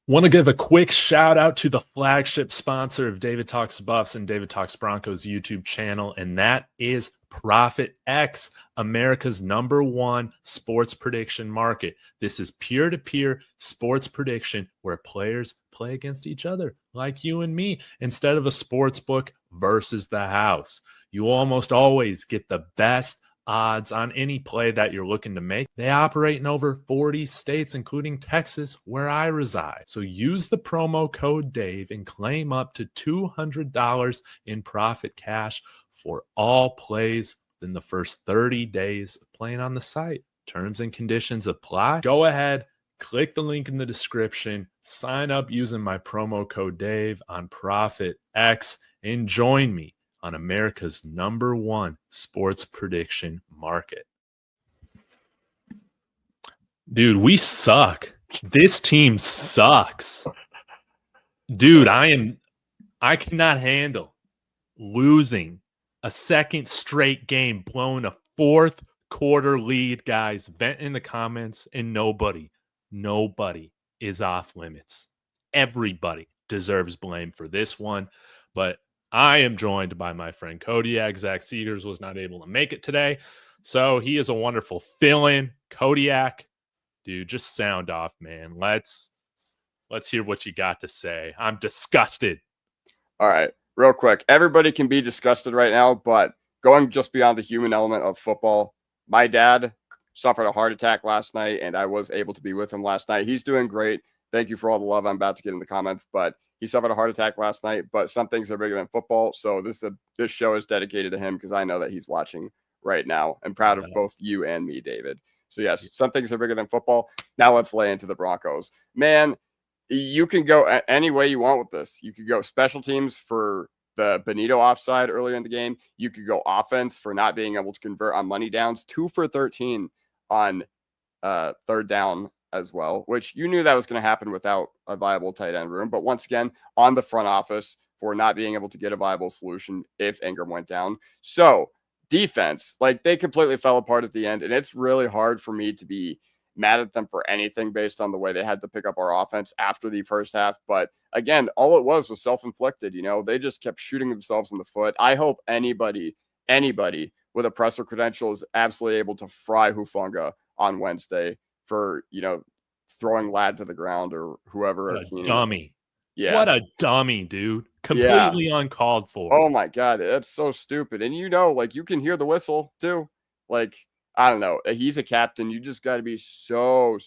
Want to give a quick shout out to the flagship sponsor of David Talks Buffs and David Talks Broncos YouTube channel, and that is Profit X, America's #1 sports prediction market. This is peer-to-peer sports prediction where players play against each other, like you and me, instead of a sports book versus the house. You almost always get the best odds on any play that you're looking to make. They operate in over 40 states, including Texas, where I reside. So use the promo code Dave and claim up to $200 in profit cash for all plays in the first 30 days of playing on the site. Terms and conditions apply. Go ahead, click the link in the description, sign up using my promo code Dave on Profit X, and join me on America's #1 sports prediction market. Dude, we suck. This team sucks. Dude, I cannot handle losing a second straight game, blowing a fourth quarter lead, guys. Vent in the comments, and nobody is off limits. Everybody deserves blame for this one, but I am joined by my friend Kodiak. Zach Seegers was not able to make it today, so he is a wonderful fill-in. Kodiak, dude, just sound off, man. Let's hear what you got to say. I'm disgusted. All right, real quick. Everybody can be disgusted right now, but going just beyond the human element of football, my dad suffered a heart attack last night, and I was able to be with him last night. He's doing great. Thank you for all the love I'm about to get in the comments, but he suffered a heart attack last night, but some things are bigger than football. So this show is dedicated to him because I know that he's watching right now. I'm proud of both you and me, David. So yes, some things are bigger than football. Now let's lay into the Broncos. Man, you can go any way you want with this. You could go special teams for the Benito offside earlier in the game. You could go offense for not being able to convert on money downs. 2 for 13 on third down as well, which you knew that was going to happen without a viable tight end room. But once again, on the front office for not being able to get a viable solution if Ingram went down. So defense, like they completely fell apart at the end. And it's really hard for me to be mad at them for anything based on the way they had to pick up our offense after the first half. But again, all it was self-inflicted. You know, they just kept shooting themselves in the foot. I hope anybody with a presser credential is absolutely able to fry Hufanga on Wednesday for, throwing Ladd to the ground or whoever. What a dummy. Yeah. What a dummy, dude. Completely uncalled for. Oh my God. That's so stupid. And you can hear the whistle too. Like, I don't know. He's a captain. You just got to be so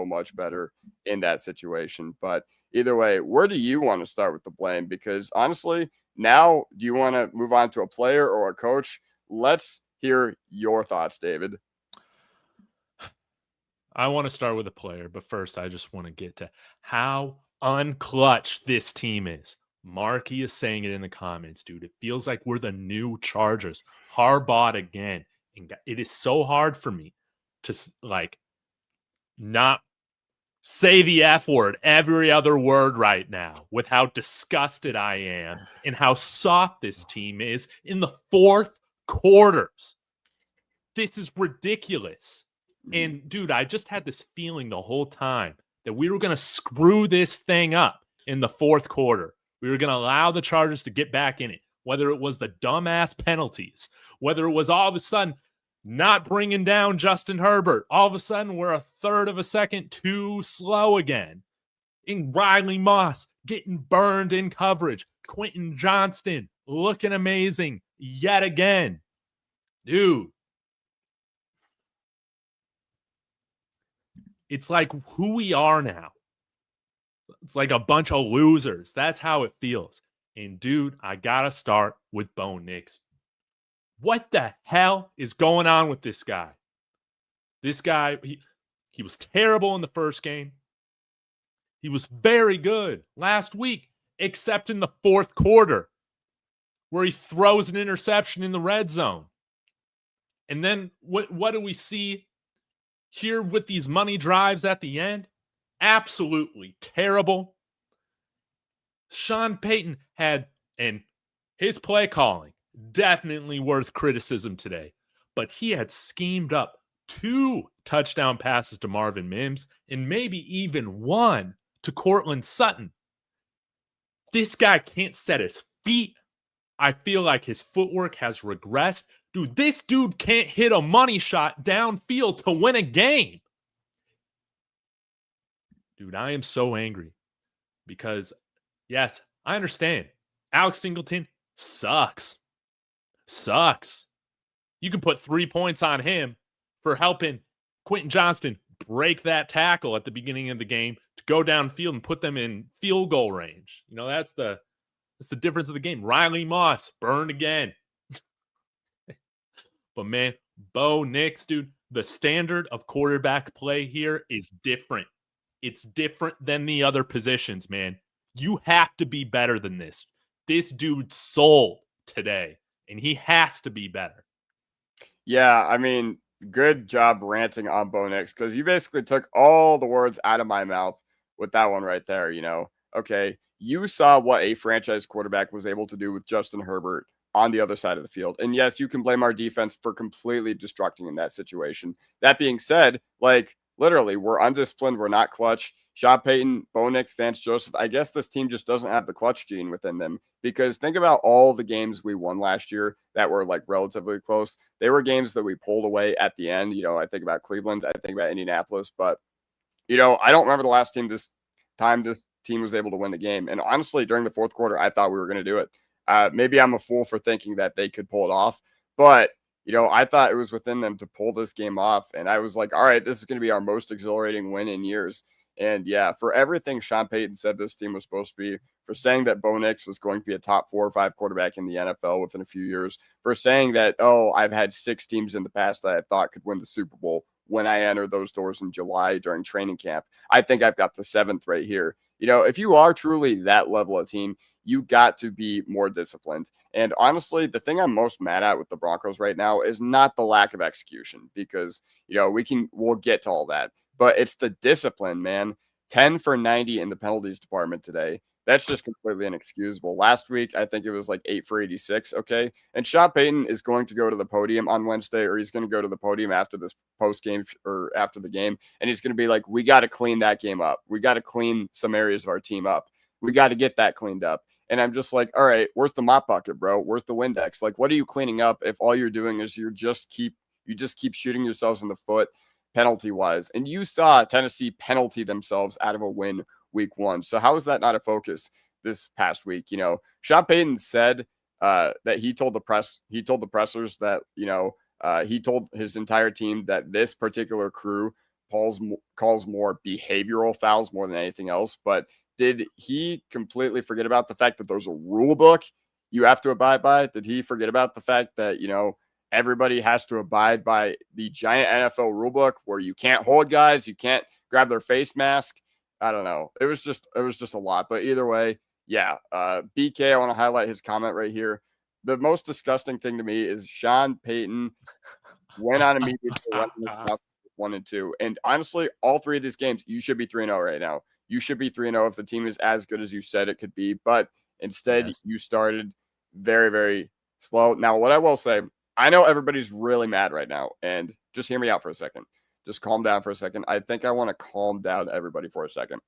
much better in that situation. But either way, where do you want to start with the blame? Because honestly, now do you want to move on to a player or a coach? Let's hear your thoughts, David. I want to start with a player, but first I just want to get to how unclutch this team is. Marky is saying it in the comments, dude. It feels like we're the new Chargers. Harbaugh again. And it is so hard for me to not say the F word every other word right now with how disgusted I am and how soft this team is in the fourth quarters. This is ridiculous. And, dude, I just had this feeling the whole time that we were going to screw this thing up in the fourth quarter. We were going to allow the Chargers to get back in it, whether it was the dumbass penalties, whether it was all of a sudden not bringing down Justin Herbert. All of a sudden, we're a third of a second too slow again. And Riley Moss getting burned in coverage. Quentin Johnston looking amazing yet again. Dude. It's like who we are now. It's like a bunch of losers. That's how it feels. And, dude, I got to start with Bo Nix. What the hell is going on with this guy? This guy, he was terrible in the first game. He was very good last week, except in the fourth quarter, where he throws an interception in the red zone. And then what do we see here with these money drives at the end? Absolutely terrible. Sean Payton had, and his play calling, definitely worth criticism today. But he had schemed up 2 touchdown passes to Marvin Mims and maybe even 1 to Cortland Sutton. This guy can't set his feet. I feel like his footwork has regressed. Dude, this dude can't hit a money shot downfield to win a game. Dude, I am so angry because, yes, I understand. Alex Singleton sucks. You can put 3 points on him for helping Quentin Johnston break that tackle at the beginning of the game to go downfield and put them in field goal range. You know, that's the difference of the game. Riley Moss burned again. But man, Bo Nix, dude, the standard of quarterback play here is different. It's different than the other positions, man. You have to be better than this. This dude sold today, and he has to be better. Yeah, I mean, good job ranting on Bo Nix, because you basically took all the words out of my mouth with that one right there. Okay, you saw what a franchise quarterback was able to do with Justin Herbert on the other side of the field. And yes, you can blame our defense for completely destructing in that situation. That being said, literally, we're undisciplined. We're not clutch. Sean Payton, Bo Nix, Vance Joseph, I guess this team just doesn't have the clutch gene within them, because think about all the games we won last year that were relatively close. They were games that we pulled away at the end. I think about Cleveland. I think about Indianapolis. But, I don't remember the last this team was able to win the game. And honestly, during the fourth quarter, I thought we were going to do it. Maybe I'm a fool for thinking that they could pull it off. But, I thought it was within them to pull this game off. And I was like, all right, this is going to be our most exhilarating win in years. And yeah, for everything Sean Payton said this team was supposed to be, for saying that Bo Nix was going to be a top 4 or 5 quarterback in the NFL within a few years, for saying that, I've had 6 teams in the past that I thought could win the Super Bowl when I entered those doors in July during training camp. I think I've got the 7th right here. If you are truly that level of team, you got to be more disciplined. And honestly, the thing I'm most mad at with the Broncos right now is not the lack of execution, because, we'll get to all that. But it's the discipline, man. 10 for 90 in the penalties department today. That's just completely inexcusable. Last week, I think it was 8 for 86. Okay. And Sean Payton is going to go to the podium on Wednesday, or he's going to go to the podium after this post game or after the game. And he's going to be like, we got to clean that game up. We got to clean some areas of our team up. We got to get that cleaned up. And I'm just like, all right, where's the mop bucket, bro? Where's the Windex? What are you cleaning up if all you're doing is you just keep shooting yourselves in the foot penalty wise? And you saw Tennessee penalty themselves out of a win week 1. So how is that not a focus this past week? Sean Payton said that he told the pressers that, he told his entire team that this particular crew calls more behavioral fouls more than anything else. But did he completely forget about the fact that there's a rule book you have to abide by? Did he forget about the fact that, everybody has to abide by the giant NFL rulebook where you can't hold guys, you can't grab their face mask? I don't know. It was just a lot. But either way, yeah. BK, I want to highlight his comment right here. The most disgusting thing to me is Sean Payton went on immediately 1 and 2. And honestly, all 3 of these games, you should be 3-0 right now. You should be 3-0 if the team is as good as you said it could be. But instead, you started very, very slow. Now, what I will say, I know everybody's really mad right now, and just hear me out for a second. Just calm down for a second. I think I want to calm down everybody for a second.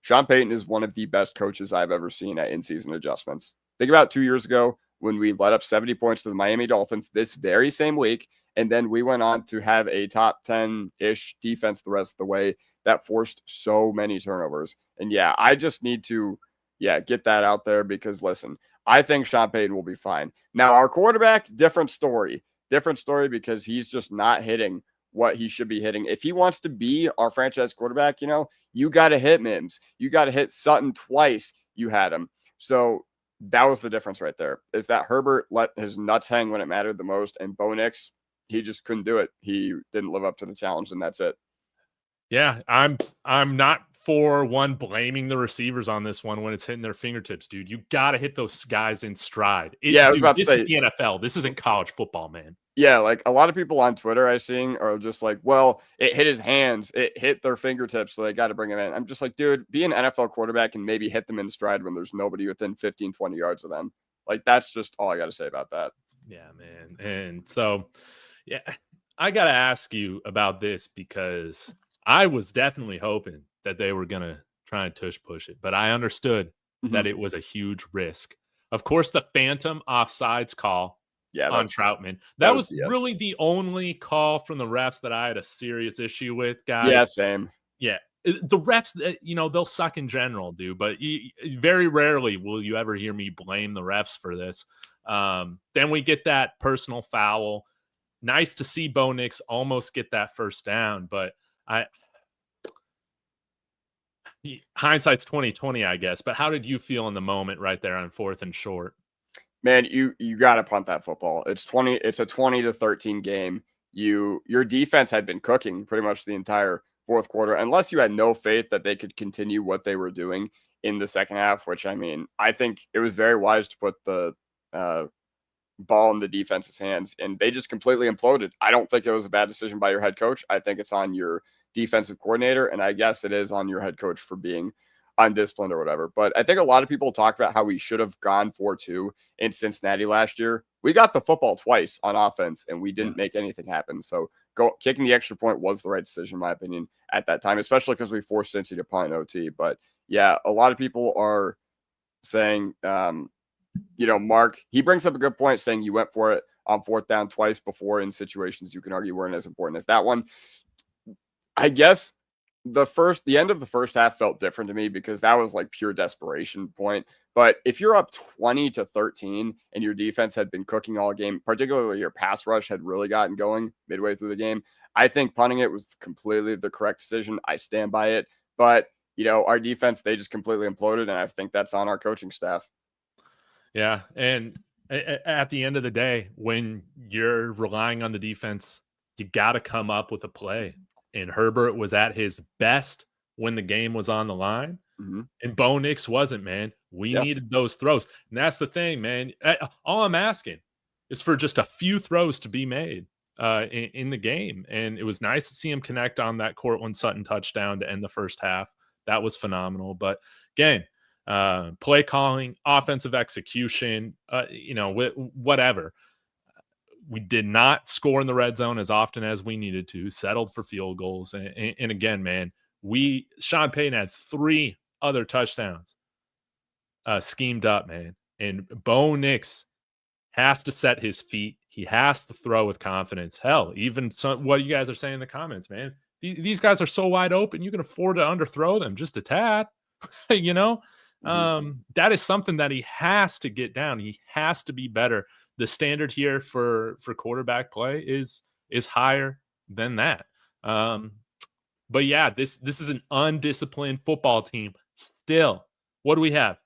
Sean Payton is one of the best coaches I've ever seen at in-season adjustments. Think about 2 years ago when we let up 70 points to the Miami Dolphins this very same week, and then we went on to have a top 10-ish defense the rest of the way that forced so many turnovers. And yeah, I just need to get that out there, because listen, I think Sean Payton will be fine. Now, our quarterback, different story, because he's just not hitting what he should be hitting. If he wants to be our franchise quarterback, you got to hit Mims. You got to hit Sutton twice. You had him. So that was the difference right there, is that Herbert let his nuts hang when it mattered the most, and Bo Nix, he just couldn't do it. He didn't live up to the challenge, and that's it. Yeah, I'm not for blaming the receivers on this one when it's hitting their fingertips, dude. You got to hit those guys in stride. I was about to say, this is the NFL. This isn't college football, man. Yeah, a lot of people on Twitter I seen are just like, well, it hit his hands, it hit their fingertips, so they got to bring him in. I'm just like, dude, be an NFL quarterback and maybe hit them in stride when there's nobody within 15, 20 yards of them. That's just all I got to say about that. Yeah, man. And so, yeah, I got to ask you about this, because I was definitely hoping that they were going to trying to tush push it. But I understood Mhm. that it was a huge risk. Of course, the phantom offsides call Yeah, on that's Troutman. that That was was BS. really the only call from the refs that I had a serious issue with, Yeah, guys. same. Yeah. The refs, they'll suck in general, dude, but very rarely will you ever hear me blame the refs for this. Then we get that personal foul. Nice to see Bo Nix almost get that first down, but hindsight's 2020, I guess. But how did you feel in the moment right there on 4th and short? Man, you got to punt that football. It's a 20-13 game. Your defense had been cooking pretty much the entire fourth quarter, unless you had no faith that they could continue what they were doing in the second half. Which, I mean, I think it was very wise to put the ball in the defense's hands, and they just completely imploded. I don't think it was a bad decision by your head coach. I think it's on your defensive coordinator, and I guess it is on your head coach for being undisciplined or whatever. But I think a lot of people talk about how we should have gone 4-2 in Cincinnati last year. We got the football twice on offense, and we didn't make anything happen. So kicking the extra point was the right decision, in my opinion, at that time, especially because we forced Cincy to punt in OT. But yeah, a lot of people are saying, Mark, he brings up a good point saying you went for it on 4th down twice before in situations you can argue weren't as important as that one. I guess the end of the first half felt different to me because that was like pure desperation point. But if you're up 20-13 and your defense had been cooking all game, particularly your pass rush had really gotten going midway through the game, I think punting it was completely the correct decision. I stand by it. But, our defense, they just completely imploded. And I think that's on our coaching staff. Yeah. And at the end of the day, when you're relying on the defense, you got to come up with a play. And Herbert was at his best when the game was on the line. Mm-hmm. And Bo Nix wasn't, man. We Yeah. needed those throws. And that's the thing, man. All I'm asking is for just a few throws to be made in the game. And it was nice to see him connect on that Cortland Sutton touchdown to end the first half. That was phenomenal. But again, play calling, offensive execution, whatever. We did not score in the red zone as often as we needed to, settled for field goals. And again, man, Sean Payton had 3 other touchdowns schemed up, man. And Bo Nix has to set his feet. He has to throw with confidence. Hell, even what you guys are saying in the comments, man. These guys are so wide open, you can afford to underthrow them just a tad, That is something that he has to get down. He has to be better. The standard here for quarterback play is higher than that. But yeah, this is an undisciplined football team. Still, what do we have?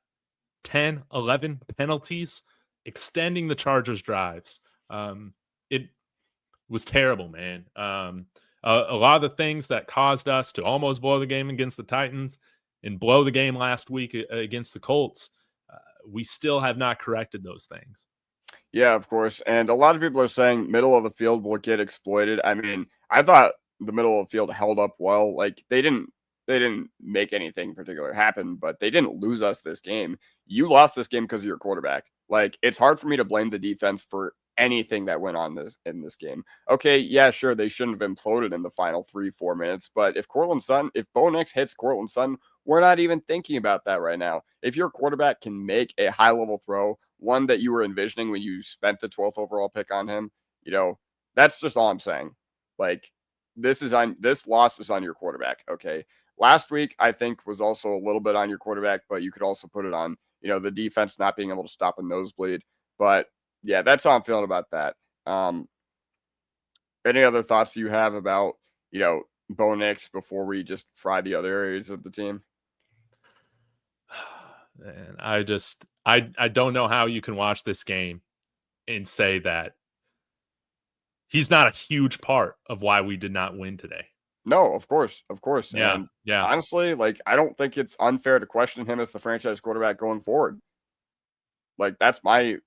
10, 11 penalties, extending the Chargers' drives. It was terrible, man. A lot of the things that caused us to almost blow the game against the Titans and blow the game last week against the Colts, we still have not corrected those things. Yeah, of course. And a lot of people are saying middle of the field will get exploited. I mean, I thought the middle of the field held up well. Like they didn't make anything particular happen, but they didn't lose us this game. You lost this game because of your quarterback. Like it's hard for me to blame the defense for anything that went on in this game. Okay, yeah, sure, they shouldn't have imploded in the final 3-4 minutes, but if Bo Nix hits Cortland Sutton, we're not even thinking about that right now. If your quarterback can make a high level throw, one that you were envisioning when you spent the 12th overall pick on him, that's just all I'm saying. Like this loss is on your quarterback. Okay. Last week, I think, was also a little bit on your quarterback, but you could also put it on, the defense not being able to stop a nosebleed. But yeah, that's how I'm feeling about that. Any other thoughts you have about, Bo Nix before we just fry the other areas of the team? And I don't know how you can watch this game and say that he's not a huge part of why we did not win today. No, of course. Yeah, And yeah. honestly, like, I don't think it's unfair to question him as the franchise quarterback going forward. Like, that's my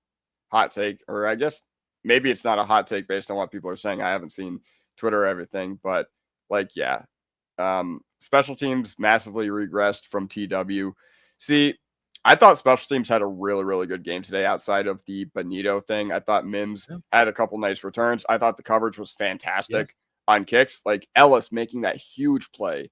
hot take, or I guess maybe it's not a hot take based on what people are saying. I haven't seen Twitter or everything, but like, yeah. Special teams massively regressed from TW. See, I thought special teams had a really, really good game today outside of the Bonito thing. I thought Mims had a couple nice returns. I thought the coverage was fantastic on kicks. Like Ellis making that huge play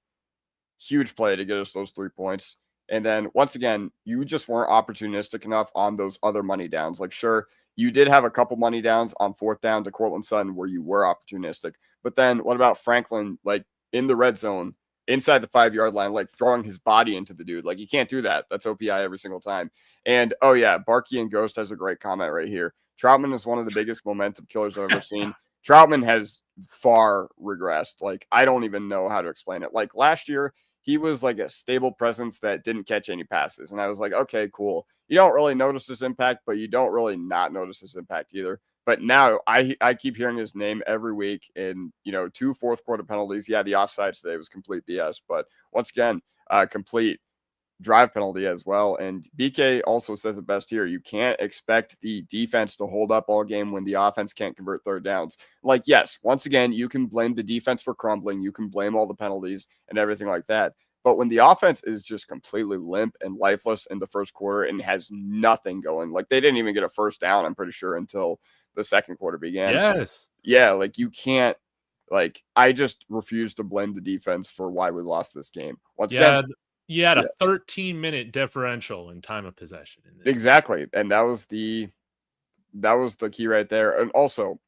huge play to get us those 3 points. And then once again, you just weren't opportunistic enough on those other money downs. Like, sure, you did have a couple money downs on 4th down to Cortland Sutton where you were opportunistic. But then what about Franklin, like in the red zone, inside the 5-yard line, like throwing his body into the dude? Like, you can't do that. That's OPI every single time. And oh yeah, Barkey and Ghost has a great comment right here. Troutman is one of the biggest momentum killers I've ever seen. Troutman has far regressed. Like, I don't even know how to explain it. Like last year, he was like a stable presence that didn't catch any passes. And I was like, okay, cool. You don't really notice his impact, but you don't really not notice his impact either. But now I keep hearing his name every week in, 2 fourth-quarter penalties. Yeah, the offsides today was complete BS. But once again, complete drive penalty as well. And BK also says it best here. You can't expect the defense to hold up all game when the offense can't convert 3rd downs. Like, yes, once again, you can blame the defense for crumbling. You can blame all the penalties and everything like that. But when the offense is just completely limp and lifeless in the first quarter and has nothing going, like they didn't even get a 1st down, I'm pretty sure, until the 2nd quarter began. Yes. Yeah, like you can't, like, I just refuse to blame the defense for why we lost this game. Once again, you had a 13-minute differential in time of possession in this exactly. game. And that was the key right there. And also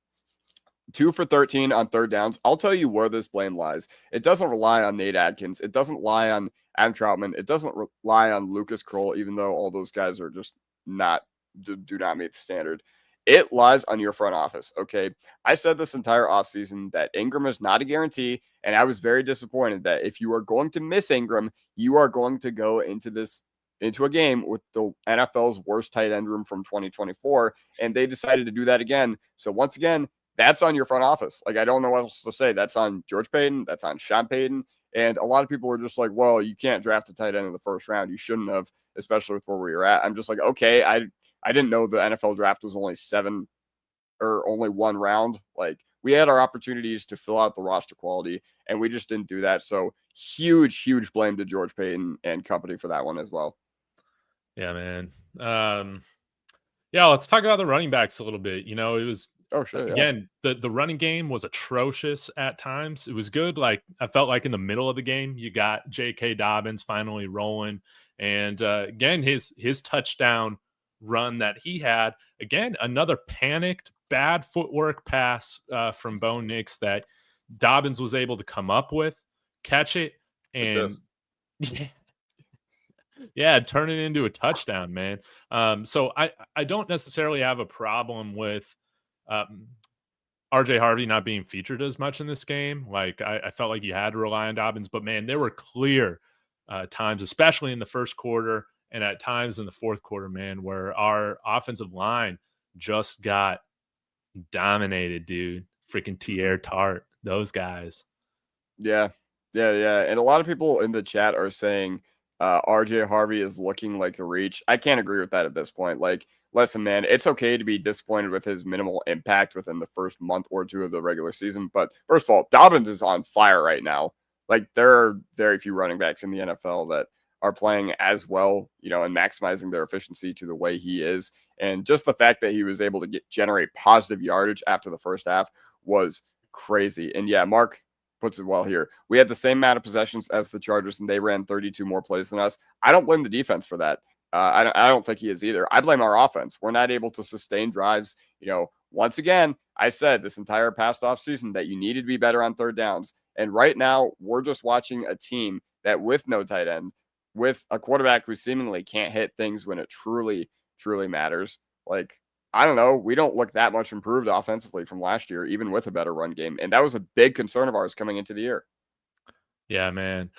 2 for 13 on 3rd downs. I'll tell you where this blame lies. It doesn't rely on Nate Adkins. It doesn't lie on Adam Troutman. It doesn't rely on Lucas Kroll, even though all those guys are just do not meet the standard. It lies on your front office, okay? I said this entire offseason that Ingram is not a guarantee, and I was very disappointed that if you are going to miss Ingram, you are going to go into a game with the NFL's worst tight end room from 2024, and they decided to do that again. So once again, that's on your front office. Like, I don't know what else to say. That's on George Payton. That's on Sean Payton. And a lot of people were just like, well, you can't draft a tight end in the 1st round. You shouldn't have, especially with where we were at. I'm just like, okay, I didn't know the NFL draft was only 7 or only 1 round. Like, we had our opportunities to fill out the roster quality, and we just didn't do that. So huge blame to George Payton and company for that one as well. Yeah, man. Yeah, let's talk about the running backs a little bit. It was again, the running game was atrocious at times. It was good. Like, I felt like in the middle of the game, you got J.K. Dobbins finally rolling, and again, his touchdown run that he had, again, another panicked bad footwork pass from Bo Nix that Dobbins was able to come up with, catch it, and turn it into a touchdown, man. So I don't necessarily have a problem with RJ Harvey not being featured as much in this game. Like, I felt like you had to rely on Dobbins, but man, there were clear times, especially in the first quarter and at times in the fourth quarter, man, where our offensive line just got dominated, dude. Freaking Tierre Tart, those guys. Yeah. And a lot of people in the chat are saying RJ Harvey is looking like a reach. I can't agree with that at this point. Like, listen, man, it's okay to be disappointed with his minimal impact within the first month or 2 of the regular season. But first of all, Dobbins is on fire right now. Like, there are very few running backs in the NFL that are playing as well, and maximizing their efficiency to the way he is. And just the fact that he was able to generate positive yardage after the first half was crazy. And yeah, Mark puts it well here. We had the same amount of possessions as the Chargers, and they ran 32 more plays than us. I don't blame the defense for that. I don't think he is either. I blame our offense. We're not able to sustain drives. Once again, I said this entire past offseason that you needed to be better on 3rd downs. And right now, we're just watching a team that, with no tight end, with a quarterback who seemingly can't hit things when it truly matters. Like, I don't know. We don't look that much improved offensively from last year, even with a better run game. And that was a big concern of ours coming into the year. Yeah, man.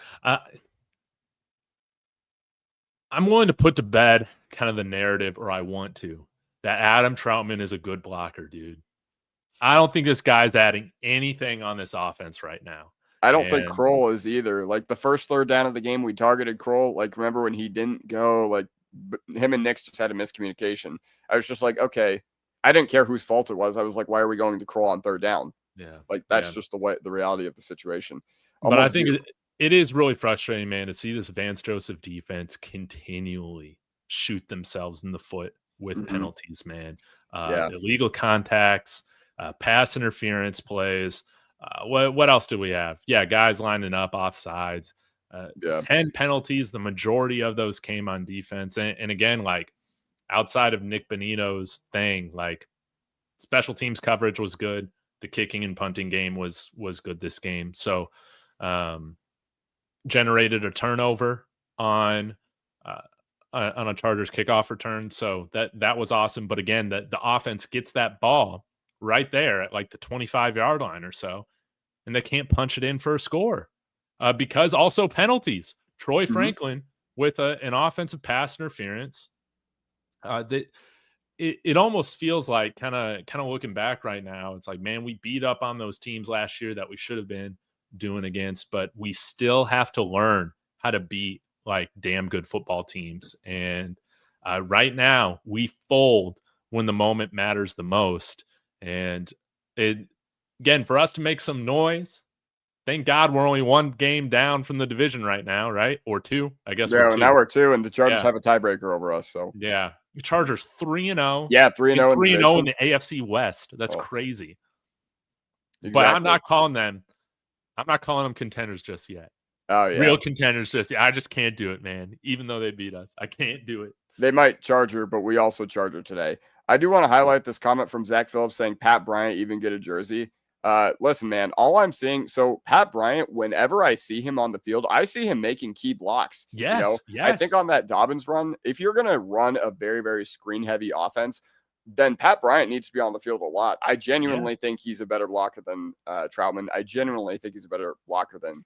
I'm willing to put to bed kind of the narrative, or I want to, that Adam Troutman is a good blocker, dude. I don't think this guy's adding anything on this offense right now. I don't think Kroll is either. Like, the first 3rd down of the game, we targeted Kroll. Like, remember when he didn't go? Like, him and Nix just had a miscommunication. I was just like, okay. I didn't care whose fault it was. I was like, why are we going to Kroll on 3rd down? Yeah. Like, that's just the reality of the situation. But I think it is really frustrating, man, to see this Vance Joseph defense continually shoot themselves in the foot with penalties, man. Illegal contacts, pass interference plays. What else do we have? Yeah, guys lining up off sides. Yeah. 10 penalties. The majority of those came on defense. And again, like outside of Nick Bonito's thing, like special teams coverage was good. The kicking and punting game was good this game. So generated a turnover on a Chargers kickoff return. So that was awesome. But again, the offense gets that ball right there at like the 25-yard line or so, and they can't punch it in for a score because also penalties. Troy Franklin with an offensive pass interference. That it almost feels like kind of looking back right now, it's like, man, we beat up on those teams last year that we should have been doing against, but we still have to learn how to beat like damn good football teams. And right now we fold when the moment matters the most. And again, for us to make some noise, thank God we're only one game down from the division right now, right? Or two, I guess. Yeah, we're two. Now we're 2, and the Chargers have a tiebreaker over us. So yeah, the Chargers 3-0. Yeah, 3-0 in 3-0 in the AFC West. That's crazy. Exactly. But I'm not calling them contenders just yet. Oh yeah, real contenders just yet. I just can't do it, man. Even though they beat us, I can't do it. They might Charger, but we also Charger today. I do want to highlight this comment from Zach Phillips saying Pat Bryant even get a jersey. Listen, man, all I'm seeing, so Pat Bryant, whenever I see him on the field, I see him making key blocks. Yes, yes. I think on that Dobbins run, if you're going to run a very, very screen-heavy offense, then Pat Bryant needs to be on the field a lot. I genuinely think he's a better blocker than Troutman. I genuinely think he's a better blocker than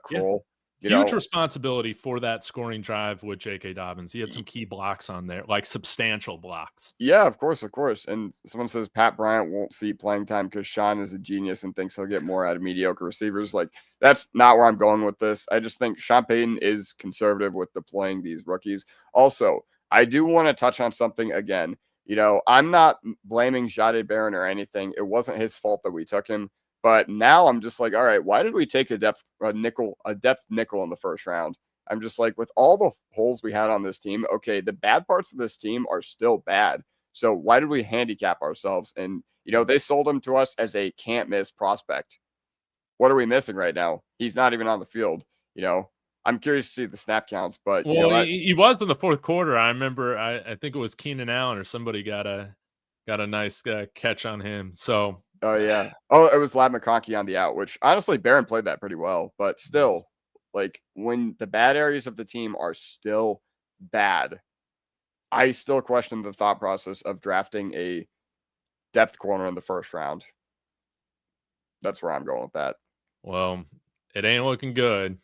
Kroll. Huge responsibility for that scoring drive with J.K. Dobbins. He had some key blocks on there, like substantial blocks. Yeah, of course. And someone says Pat Bryant won't see playing time because Sean is a genius and thinks he'll get more out of mediocre receivers. Like, that's not where I'm going with this. I just think Sean Payton is conservative with deploying these rookies. Also, I do want to touch on something again. I'm not blaming Jahdae Barron or anything. It wasn't his fault that we took him. But now I'm just like, all right, why did we take a depth nickel in the first round? I'm just like, with all the holes we had on this team, okay, the bad parts of this team are still bad. So why did we handicap ourselves? And, they sold him to us as a can't miss prospect. What are we missing right now? He's not even on the field. I'm curious to see the snap counts, but he was in the fourth quarter. I remember, I think it was Keenan Allen or somebody got a nice catch on him. So. Oh, yeah. Oh, it was Lad McConkey on the out, which honestly, Barron played that pretty well. But still, like, when the bad areas of the team are still bad, I still question the thought process of drafting a depth corner in the first round. That's where I'm going with that. Well, it ain't looking good.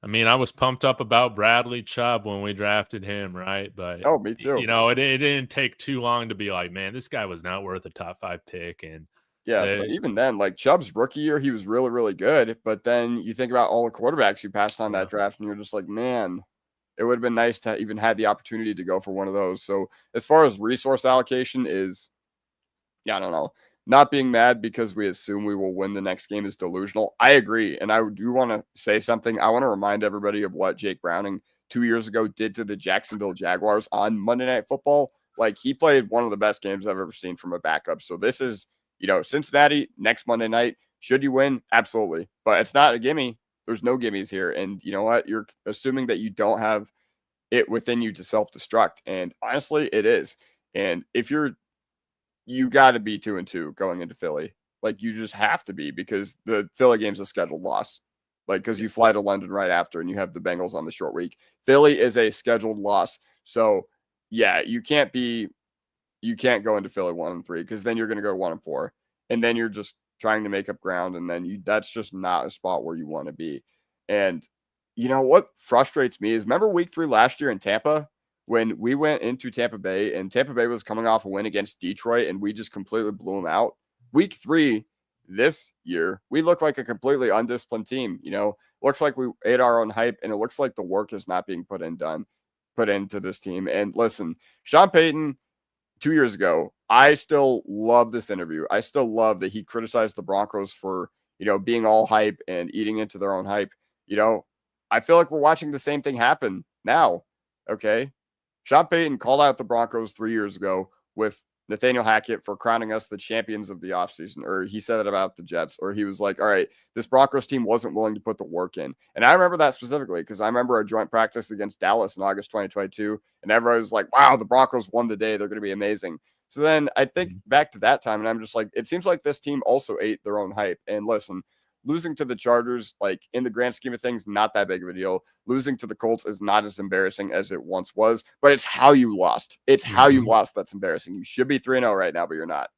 I mean, I was pumped up about Bradley Chubb when we drafted him, right? But me too. It didn't take too long to be like, man, this guy was not worth a top 5 pick. And yeah, but even then, like Chubb's rookie year, he was really, really good. But then you think about all the quarterbacks you passed on that draft, and you're just like, man, it would have been nice to even had the opportunity to go for one of those. So as far as resource allocation is, I don't know. Not being mad because we assume we will win the next game is delusional. I agree. And I do want to say something. I want to remind everybody of what Jake Browning 2 years ago did to the Jacksonville Jaguars on Monday Night Football. Like, he played one of the best games I've ever seen from a backup. So this is, Cincinnati next Monday night. Should you win? Absolutely. But it's not a gimme. There's no gimmies here. And you know what? You're assuming that you don't have it within you to self-destruct. And honestly, it is. And if you got to be 2-2 going into Philly. Like, you just have to be, because the Philly game's a scheduled loss. Like, because you fly to London right after and you have the Bengals on the short week. Philly is a scheduled loss. So, yeah, you can't go into Philly 1-3, because then you're going to go 1-4. And then you're just trying to make up ground. And then that's just not a spot where you want to be. And what frustrates me is, remember week 3 last year in Tampa, when we went into Tampa Bay and Tampa Bay was coming off a win against Detroit and we just completely blew them out. Week 3 this year, we look like a completely undisciplined team. Looks like we ate our own hype, and it looks like the work is not being put into this team. And listen, Sean Payton 2 years ago, I still love this interview. I still love that he criticized the Broncos for, being all hype and eating into their own hype. I feel like we're watching the same thing happen now. Okay. Sean Payton called out the Broncos 3 years ago with Nathaniel Hackett for crowning us the champions of the offseason, or he said it about the Jets, or he was like, all right, this Broncos team wasn't willing to put the work in. And I remember that specifically because I remember a joint practice against Dallas in August 2022, and everyone was like, wow, the Broncos won the day. They're going to be amazing. So then I think back to that time, and I'm just like, it seems like this team also ate their own hype. And listen, losing to the Chargers, like in the grand scheme of things, not that big of a deal. Losing to the Colts is not as embarrassing as it once was, but it's how you lost. It's how you lost that's embarrassing. You should be 3-0 right now, but you're not.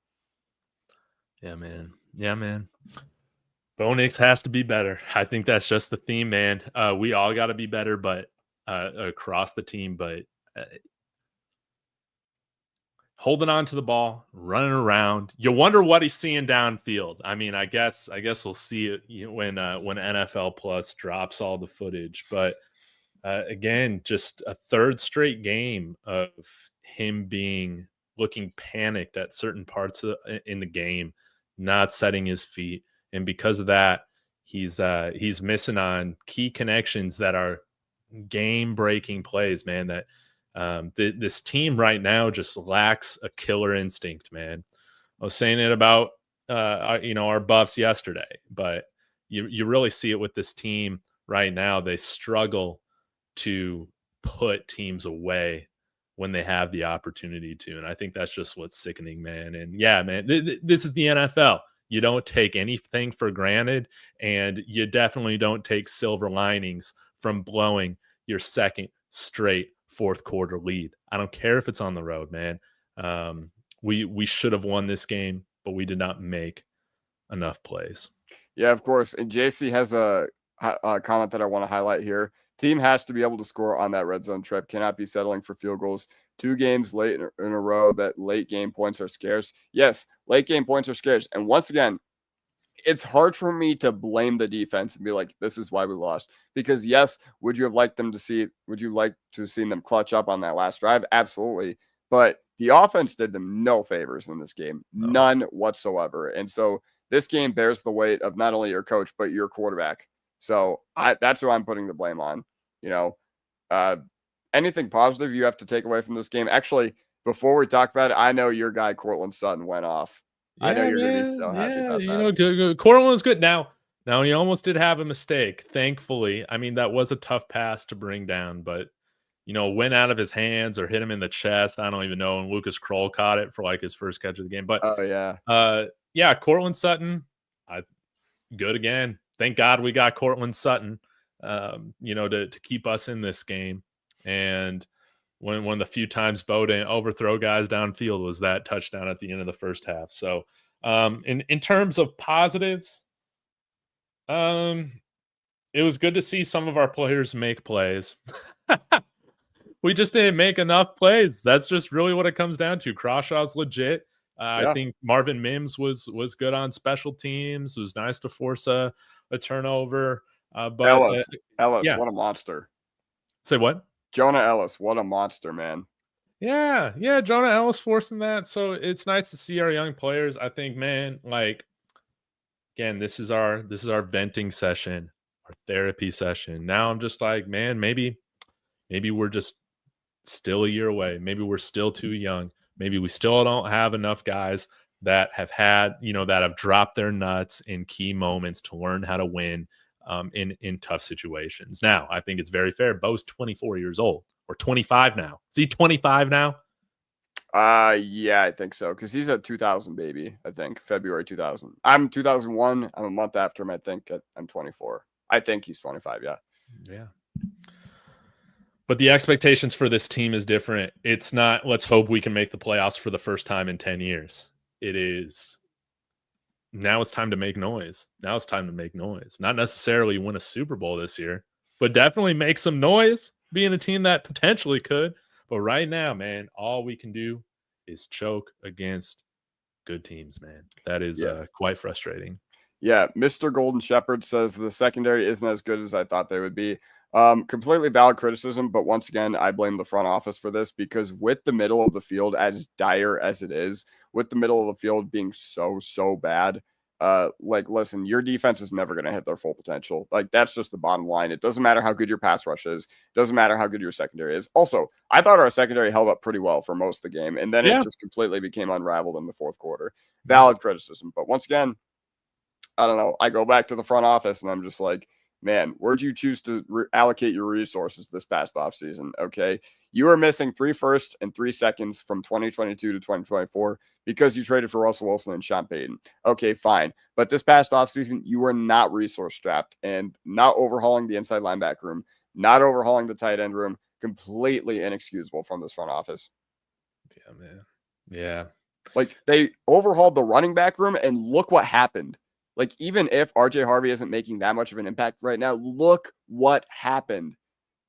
Yeah, man. Yeah, man. Bo Nix has to be better. I think that's just the theme, man. We all got to be better, but across the team, but holding on to the ball, running around. You wonder what he's seeing downfield. I mean, I guess we'll see it when NFL Plus drops all the footage. But again, just a third straight game of him looking panicked at certain parts in the game, not setting his feet, and because of that, he's missing on key connections that are game-breaking plays, man. That this team right now just lacks a killer instinct, man. I was saying it about our Buffs yesterday, but you really see it with this team right now. They struggle to put teams away when they have the opportunity to, and I think that's just what's sickening, man. And yeah, man, this is the NFL. You don't take anything for granted, and you definitely don't take silver linings from blowing your second straight fourth quarter lead. I don't care if it's on the road, man. We should have won this game, but we did not make enough plays. Yeah, of course. And JC has a comment that I want to highlight here. Team has to be able to score on that red zone trip. Cannot be settling for field goals. 2 games late in a row that late game points are scarce. Yes, late game points are scarce. And once again, it's hard for me to blame the defense and be like, this is why we lost. Because yes, would you like to have seen them clutch up on that last drive? Absolutely. But the offense did them no favors in this game. None whatsoever. And so this game bears the weight of not only your coach, but your quarterback. So that's who I'm putting the blame on. Anything positive you have to take away from this game? Actually, before we talk about it, I know your guy, Cortland Sutton, went off. Yeah, I know you're going to be so happy about that. Good. Cortland's good. Now he almost did have a mistake, thankfully. I mean, that was a tough pass to bring down, but, went out of his hands or hit him in the chest. I don't even know. And Lucas Kroll caught it for, his first catch of the game. But, Cortland Sutton, good again. Thank God we got Cortland Sutton, to keep us in this game. And one of the few times Bo didn't overthrow guys downfield was that touchdown at the end of the first half. So in terms of positives, it was good to see some of our players make plays. We just didn't make enough plays. That's just really what it comes down to. Crawshaw's legit. I think Marvin Mims was good on special teams. It was nice to force a turnover. But Ellis, what a monster. Say what? Jonah Ellis, what a monster, man. Yeah, Jonah Ellis forcing that. So it's nice to see our young players. I think, man, again, this is our venting session, our therapy session. Now I'm just like, man, maybe we're just still a year away. Maybe we're still too young. Maybe we still don't have enough guys that have had, that have dropped their nuts in key moments to learn how to win in tough situations. Now, I think it's very fair. Bo's 24 years old or 25 now. Is he 25 now? Yeah, I think so. Because he's a 2000 baby, I think. February 2000. I'm 2001. I'm a month after him, I think. I'm 24. I think he's 25, yeah. Yeah. But the expectations for this team is different. It's not, let's hope we can make the playoffs for the first time in 10 years. It is, now it's time to make noise. Now it's time to make noise. Not necessarily win a Super Bowl this year, but definitely make some noise, being a team that potentially could. But right now, man, all we can do is choke against good teams, man. That is quite frustrating. Yeah, Mr. Golden Shepherd says the secondary isn't as good as I thought they would be. Completely valid criticism, but once again, I blame the front office for this because with the middle of the field as dire as it is, with the middle of the field being so bad, like, listen, your defense is never going to hit their full potential. Like, that's just the bottom line. It doesn't matter how good your pass rush is. It doesn't matter how good your secondary is. Also, I thought our secondary held up pretty well for most of the game, and then it just completely became unraveled in the fourth quarter. Valid criticism. But once again, I don't know. I go back to the front office, and I'm just like, man, where'd you choose to allocate your resources this past offseason? Okay. You are missing 3 firsts and 3 seconds from 2022 to 2024 because you traded for Russell Wilson and Sean Payton. Okay, fine. But this past offseason, you were not resource strapped and not overhauling the inside linebacker room, not overhauling the tight end room. Completely inexcusable from this front office. Yeah, man. Yeah. Like, they overhauled the running back room, and look what happened. Like, even if RJ Harvey isn't making that much of an impact right now, look what happened.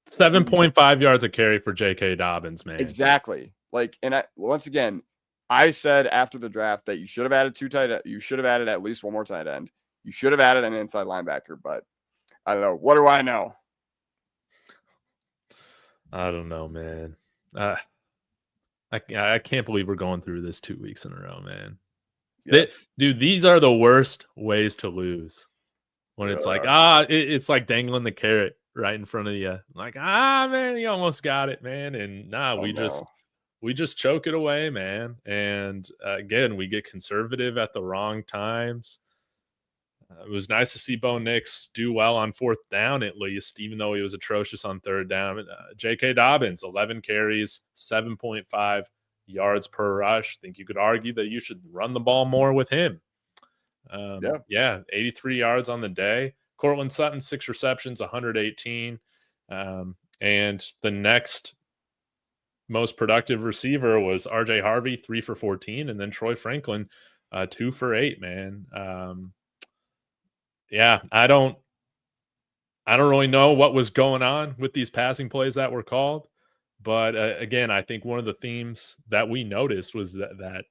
7.5 yards a carry for J.K. Dobbins, man. Exactly. Like, and once again, I said after the draft that you should have added 2 tight ends. You should have added at least 1 more tight end. You should have added an inside linebacker, but I don't know. What do I know? I don't know, man. I can't believe we're going through this 2 weeks in a row, man. Yeah. Dude, these are the worst ways to lose. When it's like, it's like dangling the carrot right in front of you. Like, man, you almost got it, man. And we just choke it away, man. And again, we get conservative at the wrong times. It was nice to see Bo Nix do well on 4th down, at least, even though he was atrocious on 3rd down. J.K. Dobbins, 11 carries, 7.5 yards per rush. I think you could argue that you should run the ball more with him. 83 yards on the day. Cortland Sutton, 6 receptions, 118. And the next most productive receiver was RJ Harvey, 3 for 14. And then Troy Franklin, 2 for 8, man. I don't really know what was going on with these passing plays that were called. But again, I think one of the themes that we noticed was that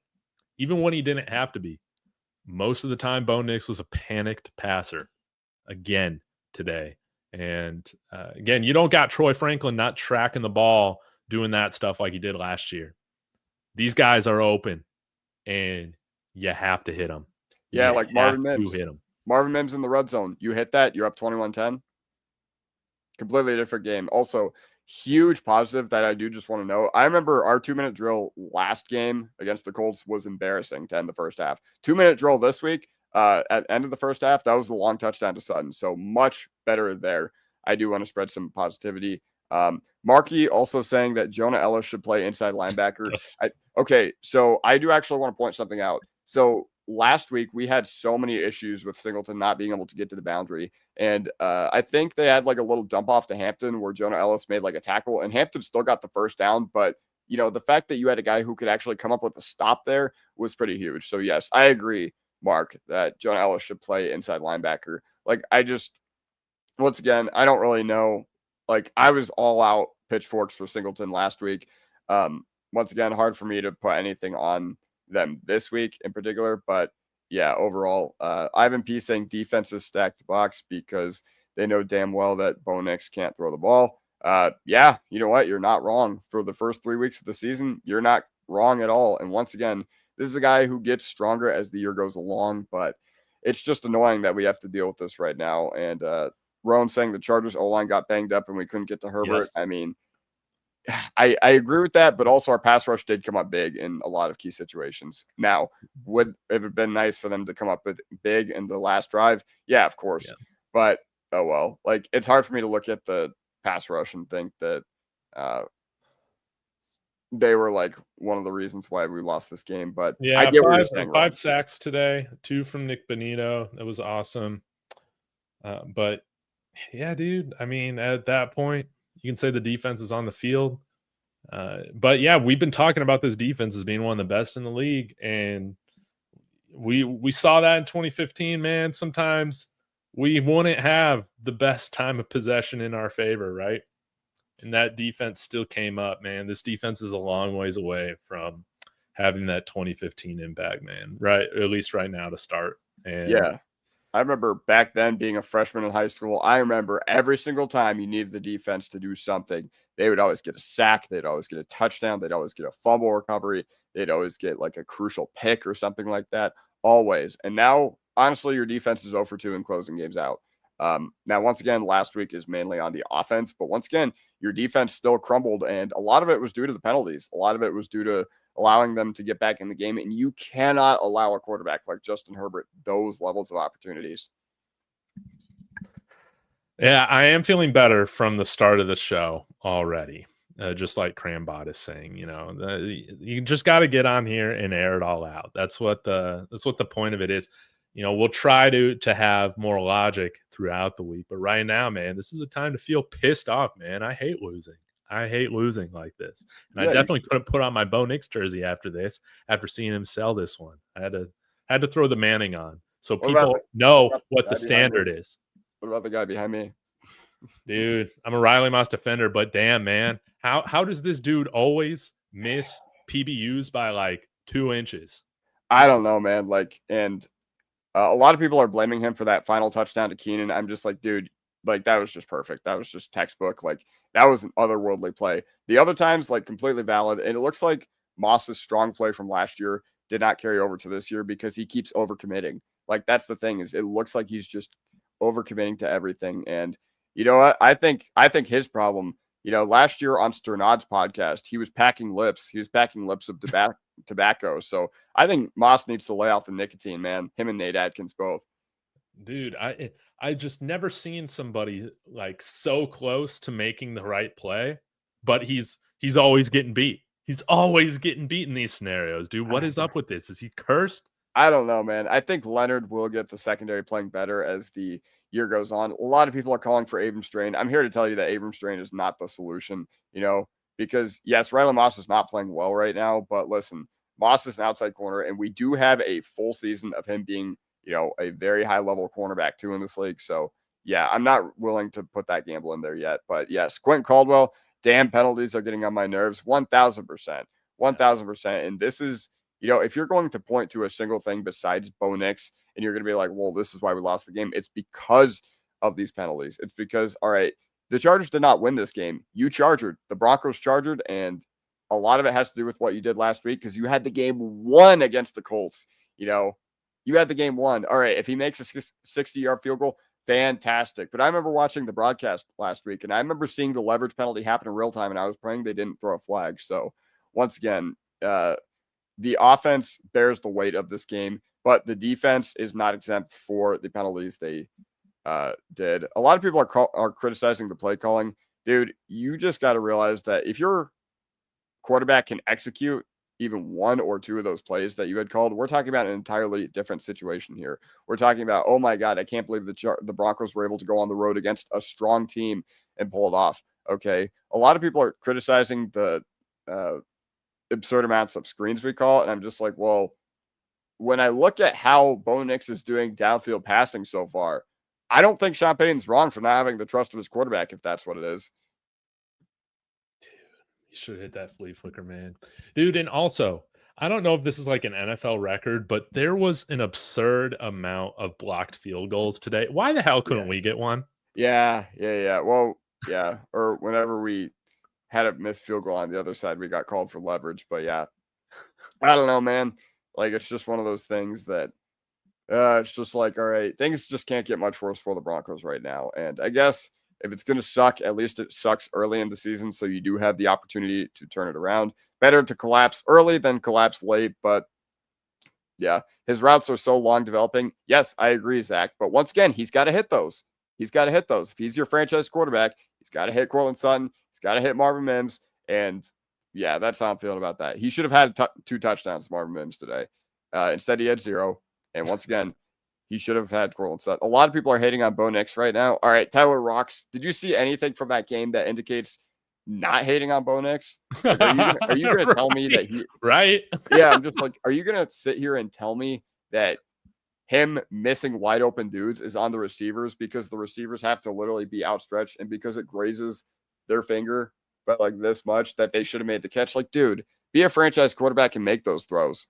even when he didn't have to be, most of the time Bo Nix was a panicked passer again today. And again, you don't got Troy Franklin not tracking the ball, doing that stuff like he did last year. These guys are open, and you have to hit them. Yeah, like Marvin Mims. You hit them. Marvin Mims in the red zone. You hit that, you're up 21-10. Completely different game. Also, huge positive that I do just want to know. I remember our 2-minute drill last game against the Colts was embarrassing to end the first half. 2-minute drill this week at end of the first half, that was the long touchdown to Sutton. So much better there. I do want to spread some positivity. Markey also saying that Jonah Ellis should play inside linebacker. Okay, so I do actually want to point something out. So last week we had so many issues with Singleton not being able to get to the boundary. And I think they had like a little dump off to Hampton where Jonah Ellis made like a tackle, and Hampton still got the first down. But, you know, the fact that you had a guy who could actually come up with a stop there was pretty huge. So, yes, I agree, Mark, that Jonah Ellis should play inside linebacker. Like, once again, I don't really know. Like, I was all out pitchforks for Singleton last week. Once again, hard for me to put anything on them this week in particular, but yeah, overall, Ivan P saying defenses stacked the box because they know damn well that Bo Nix can't throw the ball. Yeah, you know what? You're not wrong. For the first 3 weeks of the season, you're not wrong at all. And once again, this is a guy who gets stronger as the year goes along, but it's just annoying that we have to deal with this right now. And Roan saying the Chargers O-line got banged up and we couldn't get to Herbert. Yes. I mean, I agree with that, but also our pass rush did come up big in a lot of key situations. Now, would it have been nice for them to come up with big in the last drive? Yeah, of course. Yeah. But, oh well. Like, it's hard for me to look at the pass rush and think that they were, like, one of the reasons why we lost this game. But yeah, I get 5 sacks today, 2 from Nick Bonito. That was awesome. But, yeah, dude, I mean, at that point, you can say the defense is on the field. But yeah, we've been talking about this defense as being one of the best in the league. And we saw that in 2015, man. Sometimes we wouldn't have the best time of possession in our favor, right? And that defense still came up, man. This defense is a long ways away from having that 2015 impact, man. Right? Or at least right now to start. And yeah. I remember back then being a freshman in high school. I remember every single time you needed the defense to do something, they would always get a sack. They'd always get a touchdown. They'd always get a fumble recovery. They'd always get like a crucial pick or something like that. Always. And now honestly, your defense is 0 for 2 in closing games out. Now, once again, last week is mainly on the offense, but once again, your defense still crumbled, and a lot of it was due to the penalties. A lot of it was due to allowing them to get back in the game, and you cannot allow a quarterback like Justin Herbert those levels of opportunities. Yeah, I am feeling better from the start of the show already. Just like Crambot is saying, you just got to get on here and air it all out. That's what the point of it is. We'll try to have more logic throughout the week, but right now, man, this is a time to feel pissed off, man. I hate losing. I hate losing like this, and I definitely couldn't put on my Bo Nix jersey after this. After seeing him sell this one, I had to throw the Manning on so people know what the standard is. What about the guy behind me? Dude, I'm a Riley Moss defender, but damn, man, how does this dude always miss PBUs by like 2 inches? I don't know, man. And a lot of people are blaming him for that final touchdown to Keenan. I'm just like, dude, like that was just perfect. That was just textbook. Like that was an otherworldly play. The other times, like completely valid. And it looks like Moss's strong play from last year did not carry over to this year because he keeps overcommitting. Like that's the thing is it looks like he's just overcommitting to everything. And you know what? I think his problem, last year on Sternad's podcast, he was packing lips. He was packing lips of tobacco. So I think Moss needs to lay off the nicotine, man. Him and Nate Atkins both. Dude, I just never seen somebody like so close to making the right play, but he's always getting beat. He's always getting beat in these scenarios, dude. What is up with this? Is he cursed? I don't know, man. I think Leonard will get the secondary playing better as the year goes on. A lot of people are calling for Abrams strain. I'm here to tell you that Abrams strain is not the solution, because yes, Riley Moss is not playing well right now, but listen, Moss is an outside corner, and we do have a full season of him being, a very high level cornerback too in this league. So yeah, I'm not willing to put that gamble in there yet, but yes, Quentin Caldwell, damn penalties are getting on my nerves. 1000%, 1000%. And this is, if you're going to point to a single thing besides Bo Nix and you're going to be like, well, this is why we lost the game, it's because of these penalties. It's because, all right, the Chargers did not win this game. You chargered. The Broncos chargered, and a lot of it has to do with what you did last week because you had the game won against the Colts. You had the game won. All right, if he makes a 60-yard field goal, fantastic. But I remember watching the broadcast last week, and I remember seeing the leverage penalty happen in real time, and I was praying they didn't throw a flag. So once again, the offense bears the weight of this game, but the defense is not exempt for the penalties they did. A lot of people are criticizing the play calling. Dude, you just got to realize that if your quarterback can execute even one or two of those plays that you had called, we're talking about an entirely different situation here. We're talking about, oh my God, I can't believe the Broncos were able to go on the road against a strong team and pull it off. Okay. A lot of people are criticizing the absurd amounts of screens we call, and I'm just like, well, when I look at how Bo Nix is doing downfield passing so far, I don't think Sean Payton's wrong for not having the trust of his quarterback, if that's what it is. Dude, you should hit that flea flicker, man. Dude, and also, I don't know if this is like an NFL record, but there was an absurd amount of blocked field goals today. Why the hell couldn't we get one? Yeah. Well, yeah. Or whenever we had a missed field goal on the other side, we got called for leverage. But yeah, I don't know, man. Like, it's just one of those things that it's just like, all right, things just can't get much worse for the Broncos right now. And I guess if it's going to suck, at least it sucks early in the season. So you do have the opportunity to turn it around. Better to collapse early than collapse late. But yeah, his routes are so long developing. Yes, I agree, Zach. But once again, he's got to hit those. If he's your franchise quarterback, he's got to hit Courtland Sutton. He's got to hit Marvin Mims. And yeah, that's how I'm feeling about that. He should have had 2 touchdowns, Marvin Mims, today. Instead, he had 0. And once again, he should have had Courtland Sutton. A lot of people are hating on Bo Nix right now. All right, Tyler Rocks, did you see anything from that game that indicates not hating on Bo Nix? Like, are you going to tell me that he... Right? Yeah, I'm just like, are you going to sit here and tell me that him missing wide open dudes is on the receivers because the receivers have to literally be outstretched and because it grazes their finger but like this much that they should have made the catch? Like, dude, be a franchise quarterback and make those throws.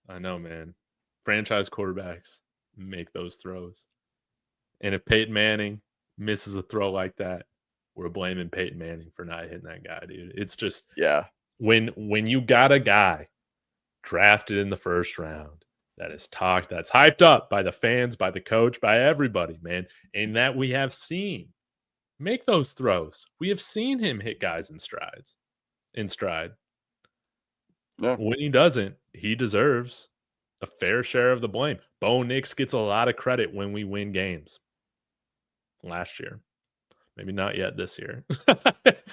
I know, man. Franchise quarterbacks make those throws. And if Peyton Manning misses a throw like that, we're blaming Peyton Manning for not hitting that guy, dude. It's just, yeah. When you got a guy drafted in the first round that is talked, that's hyped up by the fans, by the coach, by everybody, man. And that we have seen make those throws. We have seen him hit guys in stride. Yeah. When he doesn't, he deserves a fair share of the blame. Bo Nix gets a lot of credit when we win games. Last year. Maybe not yet this year.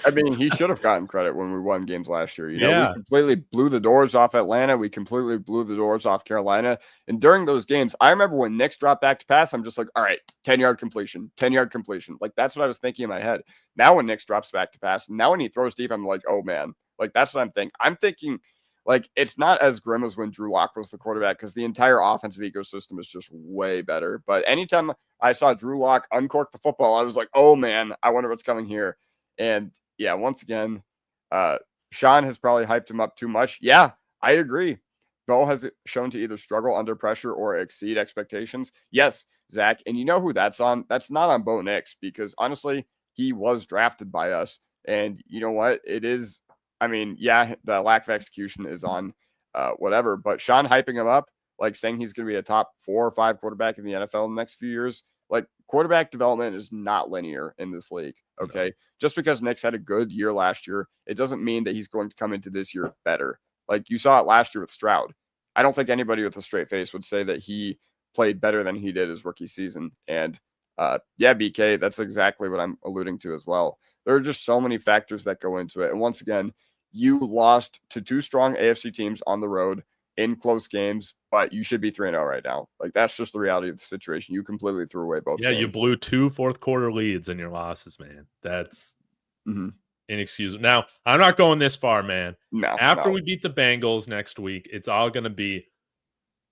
I mean, he should have gotten credit when we won games last year. You know, we Yeah. completely blew the doors off Atlanta. We completely blew the doors off Carolina. And during those games, I remember when Nix dropped back to pass, I'm just like, all right, 10-yard completion, 10-yard completion. Like, that's what I was thinking in my head. Now when Nix drops back to pass, now when he throws deep, I'm like, oh, man. Like, that's what I'm thinking. I'm thinking, like, it's not as grim as when Drew Lock was the quarterback because the entire offensive ecosystem is just way better. But anytime I saw Drew Lock uncork the football, I was like, oh, man, I wonder what's coming here. And yeah, once again, Sean has probably hyped him up too much. Yeah, I agree. Bo has shown to either struggle under pressure or exceed expectations. Yes, Zach. And you know who that's on? That's not on Bo Nix because honestly, he was drafted by us. And you know what? It is, I mean, yeah, the lack of execution is on whatever, but Sean hyping him up, like saying he's going to be a top 4 or 5 quarterback in the NFL in the next few years. Like quarterback development is not linear in this league. Okay. No. Just because Nix had a good year last year, it doesn't mean that he's going to come into this year better. Like you saw it last year with Stroud. I don't think anybody with a straight face would say that he played better than he did his rookie season. And yeah, BK, that's exactly what I'm alluding to as well. There are just so many factors that go into it. And once again, you lost to 2 strong AFC teams on the road in close games, but you should be 3-0 right now. Like that's just the reality of the situation. You completely threw away both games. You blew 2 fourth quarter leads in your losses, man. That's inexcusable. Now, I'm not going this far, man. No. After we beat the Bengals next week, it's all going to be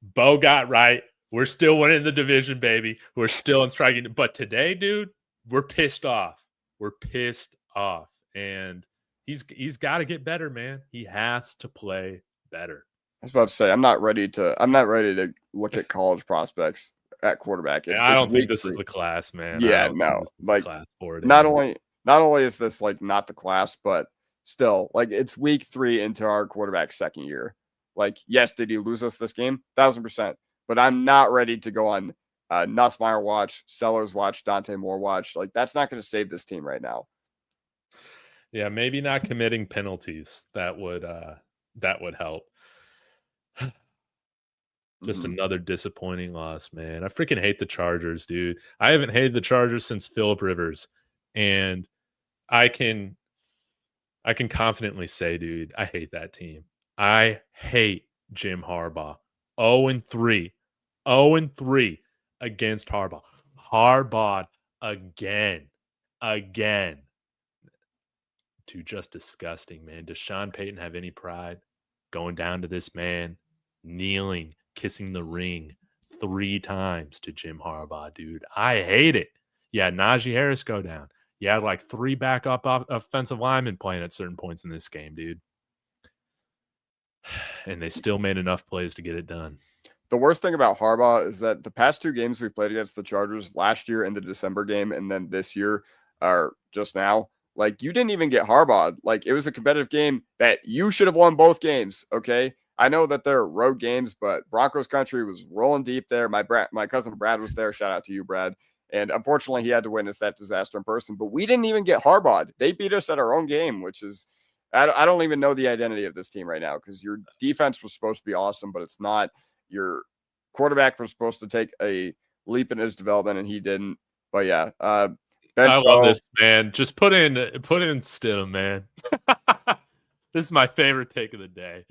Bo got right. We're still winning the division, baby. We're still in striking. But today, dude, we're pissed off. We're pissed off. And he's got to get better, man. He has to play better. I was about to say I'm not ready to look at college prospects at quarterback. I don't think this is the class, man. Yeah, no. Like class for it not only is this like not the class, but still like it's week 3 into our quarterback's second year. Like, yes, did he lose us this game? 1,000%. But I'm not ready to go on Nussmeier watch, Sellers watch, Dante Moore watch. Like that's not going to save this team right now. Yeah, maybe not committing penalties. That would help. Just another disappointing loss, man. I freaking hate the Chargers, dude. I haven't hated the Chargers since Phillip Rivers. And I can confidently say, dude, I hate that team. I hate Jim Harbaugh. 0-3. 0-3 against Harbaugh. Harbaugh again. Dude, just disgusting, man. Does Sean Payton have any pride? Going down to this man, kneeling, kissing the ring 3 times to Jim Harbaugh, dude. I hate it. Yeah, Najee Harris go down. Yeah, like 3 backup offensive linemen playing at certain points in this game, dude. And they still made enough plays to get it done. The worst thing about Harbaugh is that the past 2 games we played against the Chargers last year in the December game and then this year are just now, like you didn't even get Harbaugh. Like it was a competitive game that you should have won both games, okay? I know that they're road games, but Broncos country was rolling deep there. My cousin Brad was there. Shout out to you, Brad. And unfortunately, he had to witness that disaster in person. But we didn't even get Harbaugh. They beat us at our own game, which is I don't even know the identity of this team right now because your defense was supposed to be awesome, but it's not. Your quarterback was supposed to take a leap in his development, and he didn't. But yeah, I love this, man. Just put in Stidham, man. This is my favorite take of the day.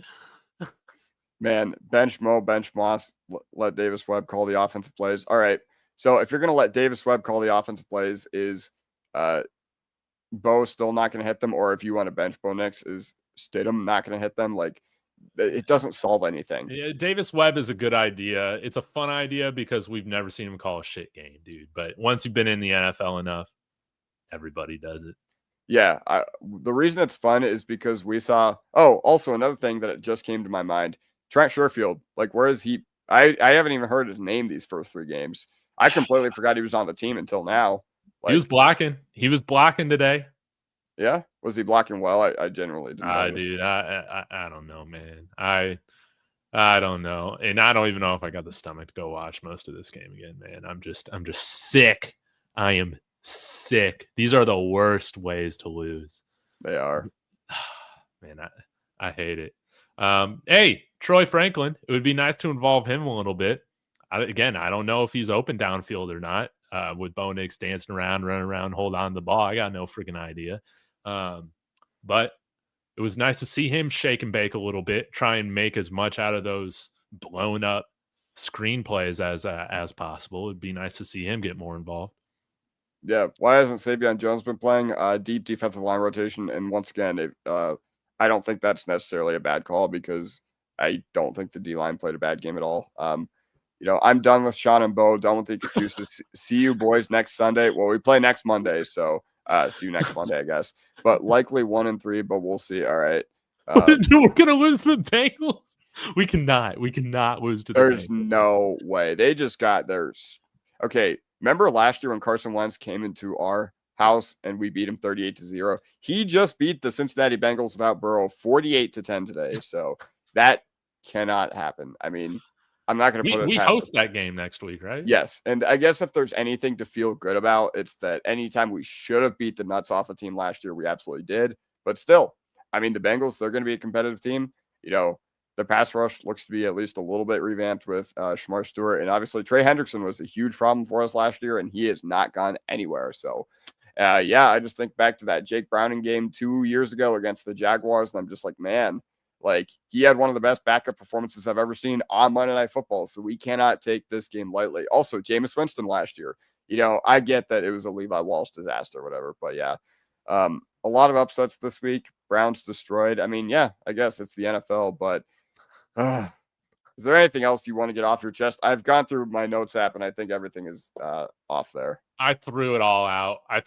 Man, bench Mo, bench Moss, let Davis Webb call the offensive plays. All right. So if you're going to let Davis Webb call the offensive plays, is Bo still not going to hit them? Or if you want to bench Bo Nix, is Stidham not going to hit them? Like, it doesn't solve anything. Yeah, Davis Webb is a good idea. It's a fun idea because we've never seen him call a shit game, dude. But once you've been in the NFL enough, everybody does it. Yeah. The reason it's fun is because we saw – oh, also another thing that it just came to my mind. Trent Sherfield, like where is he? I haven't even heard his name these first 3 games. I completely forgot he was on the team until now. Like, he was blocking. He was blocking today. Yeah, was he blocking well? I generally didn't. Dude, I don't know, man. I don't know. And I don't even know if I got the stomach to go watch most of this game again, man. I'm just sick. I am sick. These are the worst ways to lose. They are. Man, I hate it. Hey, Troy Franklin. It would be nice to involve him a little bit. I don't know if he's open downfield or not. With Bo Nix dancing around, running around, hold on to the ball. I got no freaking idea. But it was nice to see him shake and bake a little bit, try and make as much out of those blown up screenplays as possible. It'd be nice to see him get more involved. Yeah, why hasn't Savion Jones been playing? Deep defensive line rotation, and once again, I don't think that's necessarily a bad call because I don't think the D line played a bad game at all. I'm done with Sean and Bo, done with the excuses. See you boys next Sunday. Well, we play next Monday, so see you next Monday, I guess. But likely 1-3, but we'll see. All right. We're gonna lose the Bengals. We cannot lose to the Bengals. There's no way. They just got theirs. Okay. Remember last year when Carson Wentz came into our house and we beat him 38-0? He just beat the Cincinnati Bengals without Burrow 48-10 today. So that cannot happen. I mean, I'm not going to put it. We host that game next week, right? Yes. And I guess if there's anything to feel good about, it's that anytime we should have beat the nuts off a team last year, we absolutely did. But still, I mean, the Bengals, they're going to be a competitive team. The pass rush looks to be at least a little bit revamped with Shamar Stewart. And obviously, Trey Hendrickson was a huge problem for us last year, and he has not gone anywhere. So, I just think back to that Jake Browning game 2 years ago against the Jaguars, and I'm just like, man, he had one of the best backup performances I've ever seen on Monday Night Football. So we cannot take this game lightly. Also, Jameis Winston last year. I get that it was a Levi Walsh disaster or whatever, but yeah. A lot of upsets this week. Browns destroyed. I mean, yeah, I guess it's the NFL, but is there anything else you want to get off your chest? I've gone through my notes app, and I think everything is off there. I threw it all out. I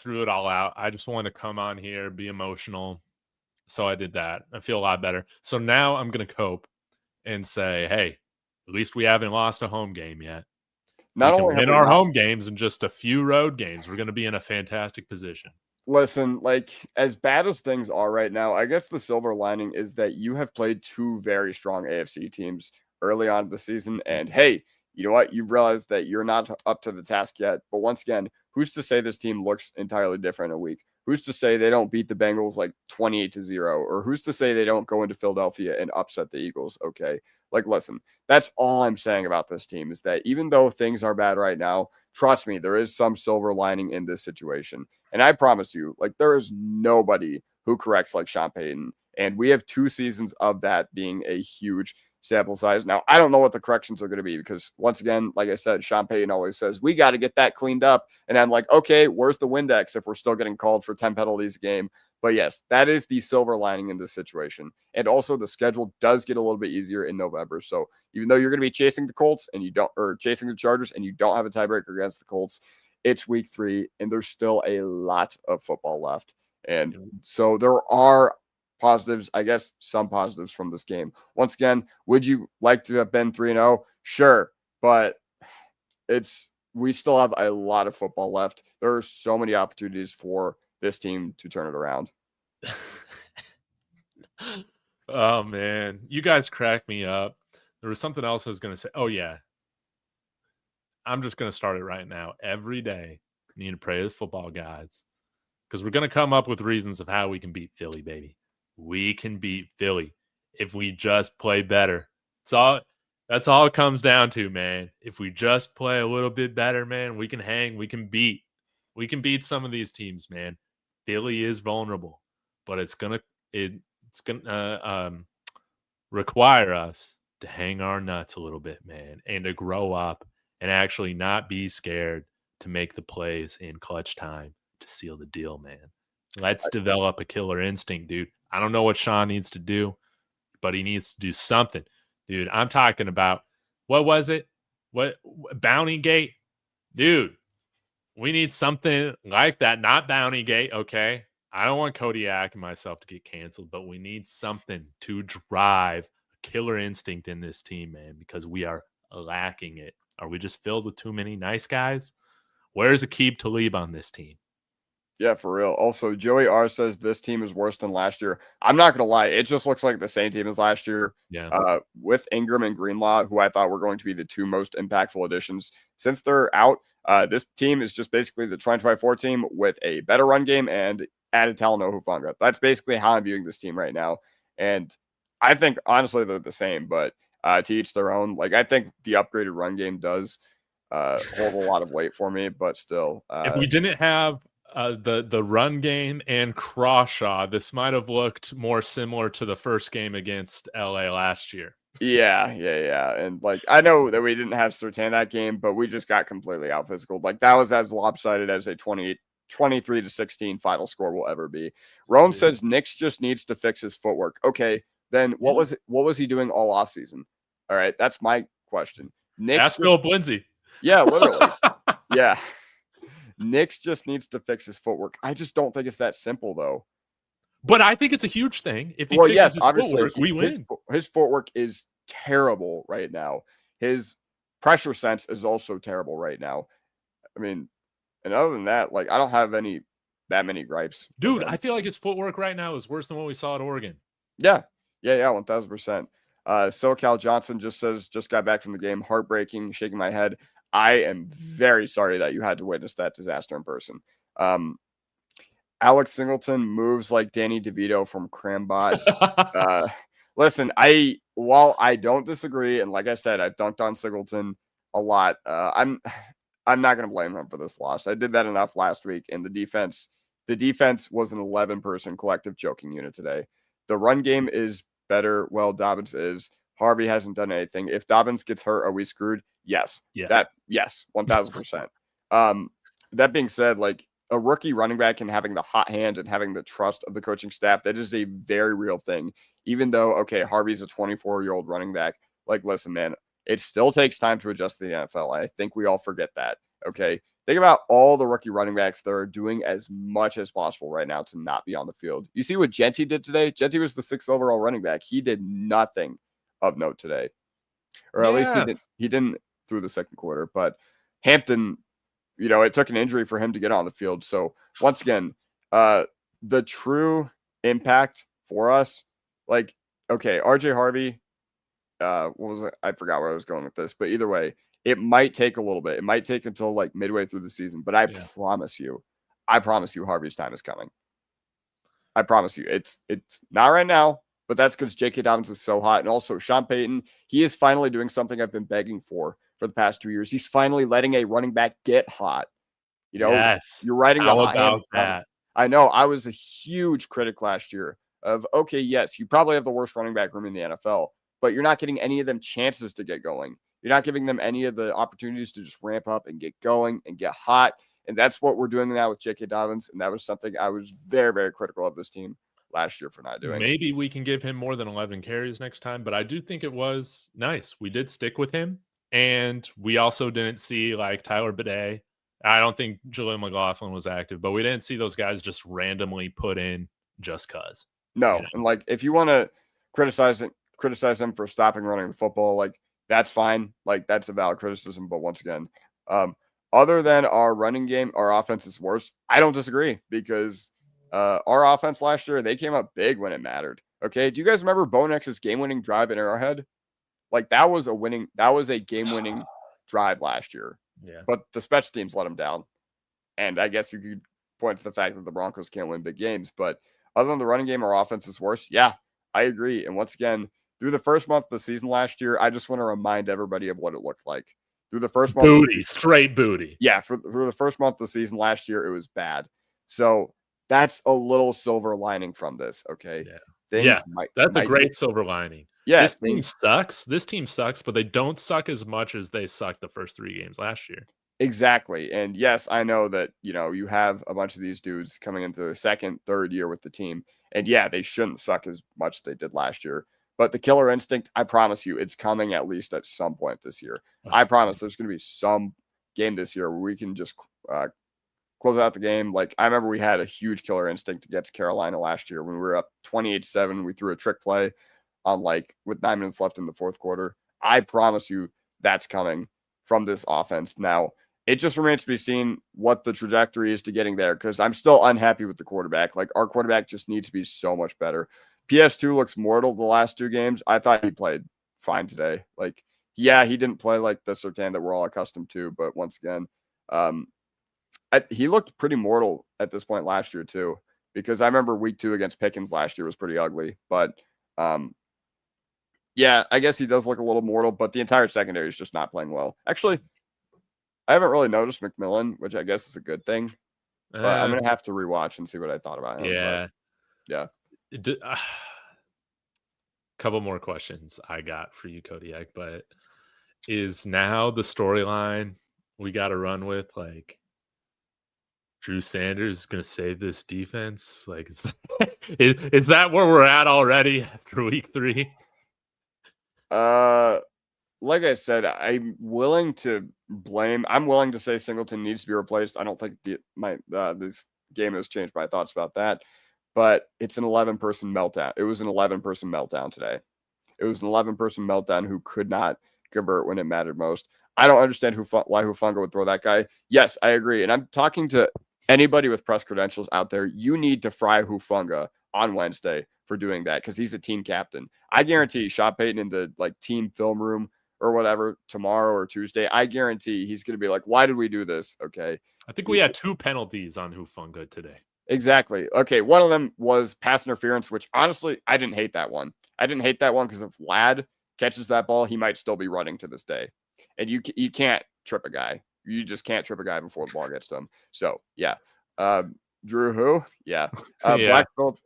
just wanted to come on here, be emotional. So I did that. I feel a lot better. So now I'm going to cope and say, hey, at least we haven't lost a home game yet. Not we can only win our home games and just a few road games, we're going to be in a fantastic position. Listen, as bad as things are right now, I guess the silver lining is that you have played two very strong AFC teams early on in the season. And hey, you know what? You've realized that you're not up to the task yet. But once again, who's to say this team looks entirely different in a week? Who's to say they don't beat the Bengals 28-0? Or who's to say they don't go into Philadelphia and upset the Eagles? Okay. Listen, that's all I'm saying about this team is that even though things are bad right now, trust me, there is some silver lining in this situation. And I promise you, there is nobody who corrects like Sean Payton. And we have 2 seasons of that being a huge sample size. Now, I don't know what the corrections are going to be because, once again, like I said, Sean Payton always says, we got to get that cleaned up. And I'm like, okay, where's the Windex if we're still getting called for 10 penalties a game? But yes, that is the silver lining in this situation. And also the schedule does get a little bit easier in November. So even though you're going to be chasing the Colts and chasing the Chargers and you don't have a tiebreaker against the Colts, it's week 3 and there's still a lot of football left. And so there are positives, I guess some positives from this game. Once again, would you like to have been 3-0? Sure. But we still have a lot of football left. There are so many opportunities for this team to turn it around. Oh man, you guys crack me up. There was something else I was going to say. Oh yeah. I'm just going to start it right now. Every day, you need to pray to the football gods because we're going to come up with reasons of how we can beat Philly, baby. We can beat Philly if we just play better. That's all it comes down to, man. If we just play a little bit better, man, we can hang, we can beat some of these teams, man. Philly is vulnerable, but it's gonna require us to hang our nuts a little bit, man, and to grow up and actually not be scared to make the plays in clutch time to seal the deal, man. Let's develop a killer instinct, dude. I don't know what Sean needs to do, but he needs to do something. Dude, I'm talking about, what was it? What Bounty Gate? Dude, we need something like that. Not Bounty Gate, okay? I don't want Kodiak and myself to get canceled, but we need something to drive a killer instinct in this team, man, because we are lacking it. Are we just filled with too many nice guys? Where's Aqib Talib on this team? Yeah, for real. Also, Joey R says this team is worse than last year. I'm not gonna lie, it just looks like the same team as last year. Yeah. With Ingram and Greenlaw, who I thought were going to be the two most impactful additions. Since they're out, this team is just basically the 2024 team with a better run game and added Talanoa Hufanga. That's basically how I'm viewing this team right now. And I think honestly they're the same, but to each their own. Like I think the upgraded run game does hold a lot of weight for me, but still. If we didn't have the run game and Crawshaw, this might have looked more similar to the first game against LA last year. Yeah. And like I know that we didn't have Surtain that game, but we just got completely out physical. Like that was as lopsided as a 23-16 final score will ever be. Roan says Nix just needs to fix his footwork. Okay, then what was he doing all offseason? All right, that's my question. Ask Philip Lindsay. Yeah, literally. Yeah. Nix just needs to fix his footwork. I just don't think it's that simple, though. But I think it's a huge thing. If he fixes his footwork, we win. His footwork is terrible right now. His pressure sense is also terrible right now. I mean, and other than that, like I don't have that many gripes. Dude, I feel like his footwork right now is worse than what we saw at Oregon. Yeah, 1000%. SoCal Johnson just says, just got back from the game. Heartbreaking, shaking my head. I am very sorry that you had to witness that disaster in person. Alex Singleton moves like Danny DeVito from Crambot. Listen, while I don't disagree, and like I said, I've dunked on Singleton a lot. I'm not going to blame him for this loss. I did that enough last week, and the defense was an 11-person collective choking unit today. The run game is better. Well, Dobbins is. Harvey hasn't done anything. If Dobbins gets hurt, are we screwed? Yes. Yes, 1000%. That being said, like a rookie running back and having the hot hand and having the trust of the coaching staff, that is a very real thing. Even though, okay, Harvey's a 24-year-old running back. Like, listen, man, it still takes time to adjust to the NFL. I think we all forget that. Okay. Think about all the rookie running backs that are doing as much as possible right now to not be on the field. You see what Genty did today? Genty was the 6th overall running back. He did nothing of note today. Or at least he didn't through the second quarter. But Hampton, it took an injury for him to get on the field. So once again, the true impact for us, like, okay, RJ Harvey, what was it? I forgot where I was going with this, but either way, it might take a little bit. It might take until like midway through the season, but I promise you, Harvey's time is coming. I promise you, it's not right now, but that's because J.K. Dobbins is so hot. And also Sean Payton, he is finally doing something I've been begging for the past 2 years. He's finally letting a running back get hot. Yes. You're riding the hot hand. That. I know. I was a huge critic last year of, okay, yes, you probably have the worst running back room in the NFL, but you're not getting any of them chances to get going. You're not giving them any of the opportunities to just ramp up and get going and get hot. And that's what we're doing now with J.K. Dobbins. And that was something I was very, very critical of this team last year for not doing. Maybe we can give him more than 11 carries next time, but I do think it was nice. We did stick with him, and we also didn't see like Tyler Bidet. I don't think Jaleel McLaughlin was active, but we didn't see those guys just randomly put in just cause. No, and like if you want to criticize him for stopping running the football, like that's fine. Like that's a valid criticism. But once again, other than our running game, our offense is worse. I don't disagree because our offense last year, they came up big when it mattered. Okay. Do you guys remember Bo Nix's game-winning drive at Arrowhead? Like that was a game-winning drive last year. Yeah. But the special teams let them down. And I guess you could point to the fact that the Broncos can't win big games. But other than the running game, our offense is worse. Yeah, I agree. And once again, through the first month of the season last year, I just want to remind everybody of what it looked like. Through the first month, straight booty. Yeah, for the first month of the season last year, it was bad. So that's a little silver lining from this. Okay. Yeah. That's a great silver lining. Yeah. This team sucks. This team sucks, but they don't suck as much as they sucked the first 3 games last year. Exactly. And yes, I know that, you have a bunch of these dudes coming into their second, third year with the team. And yeah, they shouldn't suck as much as they did last year. But the killer instinct, I promise you, it's coming at least at some point this year. I promise there's going to be some game this year where we can just close out the game. Like I remember we had a huge killer instinct against Carolina last year when we were up 28-7. We threw a trick play on with 9 minutes left in the fourth quarter. I promise you that's coming from this offense. Now, it just remains to be seen what the trajectory is to getting there, because I'm still unhappy with the quarterback. Like, our quarterback just needs to be so much better. PS2 looks mortal the last 2 games. I thought he played fine today. Like, yeah, he didn't play like the Surtain that we're all accustomed to, but once again, he looked pretty mortal at this point last year too, because I remember week 2 against Pickens last year was pretty ugly. But yeah, I guess he does look a little mortal, but the entire secondary is just not playing well. Actually, I haven't really noticed McMillan, which I guess is a good thing. But I'm gonna have to rewatch and see what I thought about him. Yeah, but yeah. Couple more questions I got for you, Kodiak, but is now the storyline we got to run with, like, Drew Sanders is going to save this defense? Like, is that where we're at already after week 3? Like I said, I'm willing to say Singleton needs to be replaced. I don't think this game has changed my thoughts about that, but it's an 11-person meltdown. It was an 11-person meltdown today. It was an 11-person meltdown who could not convert when it mattered most. I don't understand why Hufanga would throw that guy. Yes, I agree. And I'm talking to anybody with press credentials out there. You need to fry Hufanga on Wednesday for doing that, because he's a team captain. I guarantee he shot Payton in the team film room or whatever tomorrow or Tuesday. I guarantee he's going to be like, why did we do this? Okay. I think we had 2 penalties on Hufanga today. Exactly. Okay. One of them was pass interference, which honestly, I didn't hate that one. I didn't hate that one because if Ladd catches that ball, he might still be running to this day. And you can't trip a guy. You just can't trip a guy before the ball gets to him. So, yeah. Drew who? Yeah. Yeah. Black Phillip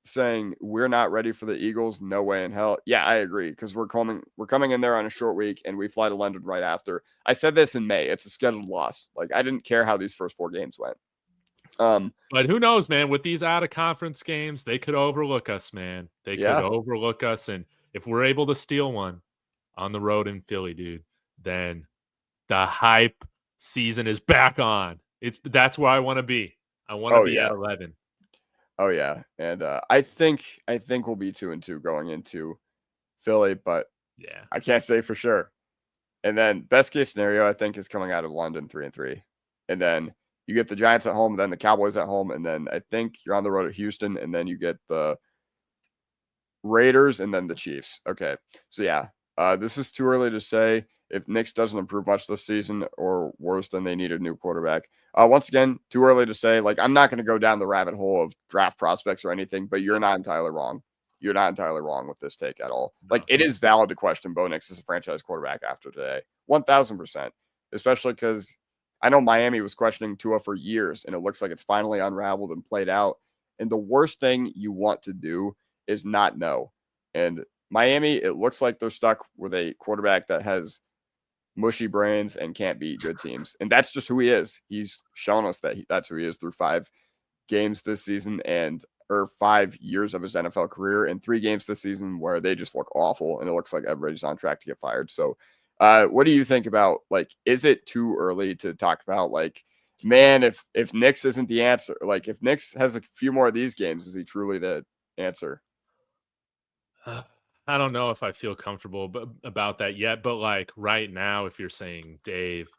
saying we're not ready for the Eagles. No way in hell. Yeah, I agree, because we're coming in there on a short week and we fly to London right after. I said this in May. It's a scheduled loss. Like, I didn't care how these first 4 games went. But who knows, man? With these out of conference games, they could overlook us, man. They could overlook us, and if we're able to steal one on the road in Philly, dude, then the hype season is back on. That's where I want to be. I want to be at 11. Oh yeah, and I think we'll be 2-2 going into Philly, but yeah, I can't say for sure. And then best case scenario, I think, is coming out of London 3-3, and then you get the Giants at home, then the Cowboys at home, and then I think you're on the road at Houston, and then you get the Raiders and then the Chiefs. Okay, so yeah, this is too early to say if Nix doesn't improve much this season, or worse, than they need a new quarterback. Once again, too early to say. Like, I'm not going to go down the rabbit hole of draft prospects or anything, but you're not entirely wrong. You're not entirely wrong with this take at all. Like, it is valid to question Bo Nix as a franchise quarterback after today. 1,000%. Especially because I know Miami was questioning Tua for years, and it looks like it's finally unraveled and played out. And the worst thing you want to do is not know. And Miami, it looks like they're stuck with a quarterback that has mushy brains and can't beat good teams. And that's just who he is. He's shown us that that's who he is through 5 games this season, or 5 years of his NFL career, and 3 games this season where they just look awful, and it looks like everybody's on track to get fired. So what do you think about, like, is it too early to talk about, like, man, if Nix isn't the answer, like, if Nix has a few more of these games, is he truly the answer? I don't know if I feel comfortable about that yet, but like right now, if you're saying, Dave,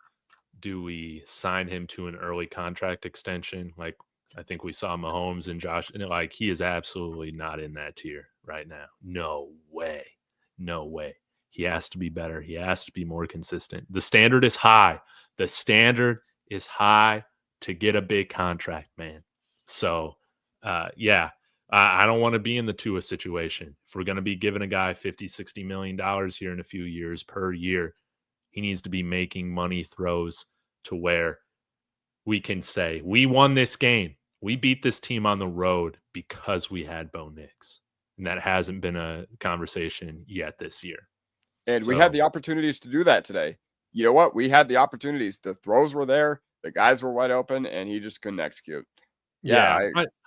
do we sign him to an early contract extension? Like, I think we saw Mahomes and Josh, and like, he is absolutely not in that tier right now. No way. No way. He has to be better. He has to be more consistent. The standard is high. The standard is high to get a big contract, man. So, yeah. I don't want to be in the Tua situation. If we're going to be giving a guy $50-60 million here in a few years per year, he needs to be making money throws to where we can say, we won this game. We beat this team on the road because we had Bo Nix. And that hasn't been a conversation yet this year. And we had the opportunities to do that today. You know what? We had the opportunities. The throws were there. The guys were wide open, and he just couldn't execute. Yeah,